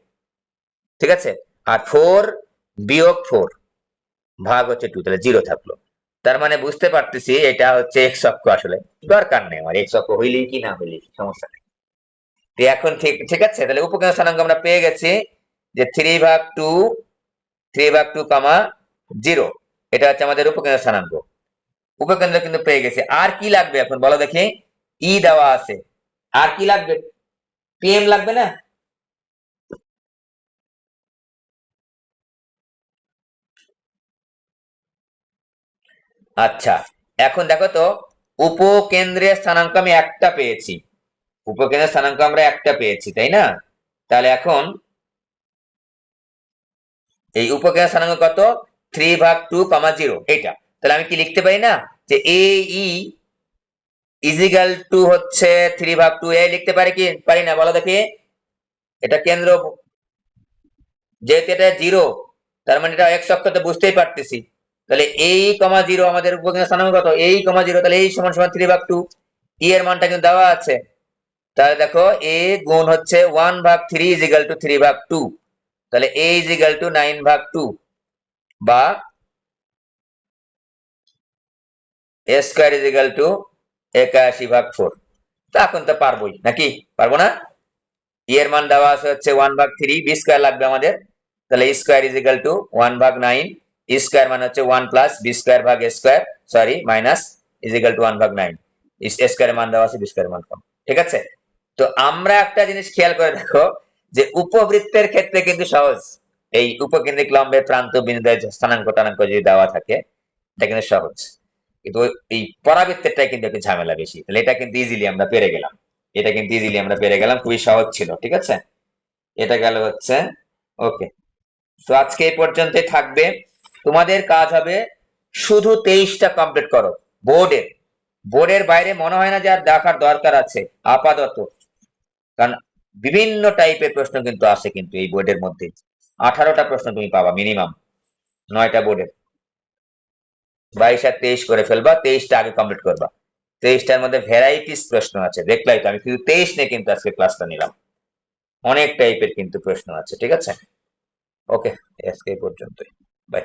ঠিক আছে। আর 4 বিয়োগ 4 ভাগ হচ্ছে 2, তাহলে 0 থাকলো। তার মানে বুঝতে পারতেছি এটা হচ্ছে এক্স অক্ষ। আসলে দরকার নেই আমার এক্স অক্ষ হইলেই কি না হইলেই সমস্যা নেই। তো এখন ঠিক ঠিক আছে, তাহলে উপকেন্দ্র স্থানাঙ্ক আমরা পেয়ে গেছি যে 3/2 কমা 0, এটা হচ্ছে আমাদের উপকেন্দ্র স্থানাঙ্ক। উপকেন্দ্র কিন্তু পেয়ে গেছে। আর কি লাগবে এখন বলো দেখি? ই দেওয়া আছে, আর কি লাগবে? পিএম লাগবে না? আচ্ছা, এখন দেখো তো, উপকেন্দ্রের স্থানাঙ্ক আমি একটা পেয়েছি। উপকেন্দ্রের স্থানাঙ্ক আমরা একটা পেয়েছি, তাই না? তাহলে এখন এই উপকেন্দ্রের স্থানাঙ্ক কত? 3/2, 0 এটা। তাহলে আমি কি লিখতে পারি না যে এ ই ইজিক্যাল টু হচ্ছে 3/2 এ লিখতে পারি কি পারি না বলো দেখি? এটা কেন্দ্র, যেহেতু এটা 0, তার মানে এটা এক্স অক্ষতে বুঝতেই পারতেছি। তাহলে এই কমা 0 আমাদের উপকেন্দ্রের স্থানাঙ্ক কত? এই কমা 0, তাহলে এই সমান সমান 3/2। ই এর মানটা কিন্তু দেওয়া আছে। তাহলে দেখো এ গুণ হচ্ছে 1/3 ইজিক্যাল টু 3/2, তাহলে এ ইজিক্যাল টু 9/2 বা এ স্কয়ার ইজিক্যাল টু 81/4। তা এখন তো পারবোই নাকি, পারবো না? এর মান দেওয়া আছে হচ্ছে 1/3, বি স্কয়ার লাগবে আমাদের। তাহলে স্কয়ার ইজিক্যাল টু 1/9, স্কয়ার মানে হচ্ছে 1 প্লাস বি স্কয়ার ভাগ a square, sorry minus, is equal to 1/9। A স্কয়ারের মান দেওয়া আছে, বি স্কয়ারের মান কম, ঠিক আছে। তো আমরা একটা জিনিস খেয়াল করে দেখো যে উপবৃত্তের ক্ষেত্রে কিন্তু সহজ। এই উপকেন্দ্রিক লম্বের প্রান্ত বিন্দুদের স্থানাঙ্ক টানাঙ্ক যদি দেওয়া থাকে এটা কিন্তু সহজ। কিন্তু এই পরাবৃত্তেরটাই কিন্তু একটু ঝামেলা বেশি। তাহলে এটা কিন্তু ইজিলি আমরা পেরে গেলাম, এটা কিন্তু ইজিলি আমরা পেরে গেলাম, খুবই সহজ ছিল, ঠিক আছে। এটা গেল হচ্ছে। ওকে, তো আজকে এই পর্যন্তই থাকবে। তোমাদের কাজ হবে শুধু 23টা কমপ্লিট করো। বোর্ডের বোর্ডের বাইরে মনে হয় না যে আর দেখার দরকার আছে আপাতত, কারণ বিভিন্ন টাইপের প্রশ্ন কিন্তু আসে কিন্তু এই বোর্ডের মধ্যে। 18টা প্রশ্ন তুমি পাবা মিনিমাম, 9টা বোর্ডের। 22 আর 23 করে ফেলবা, 23টা আগে কমপ্লিট করবা। 23টার মধ্যে ভ্যারাইটিস প্রশ্ন আছে, দেখলাই তো আমি শুধু 23 নিয়ে কিন্তু আজকে ক্লাসটা নিলাম। অনেক টাইপের কিন্তু প্রশ্ন আছে, ঠিক আছে। ওকে, আজকে এই পর্যন্তই। বাই।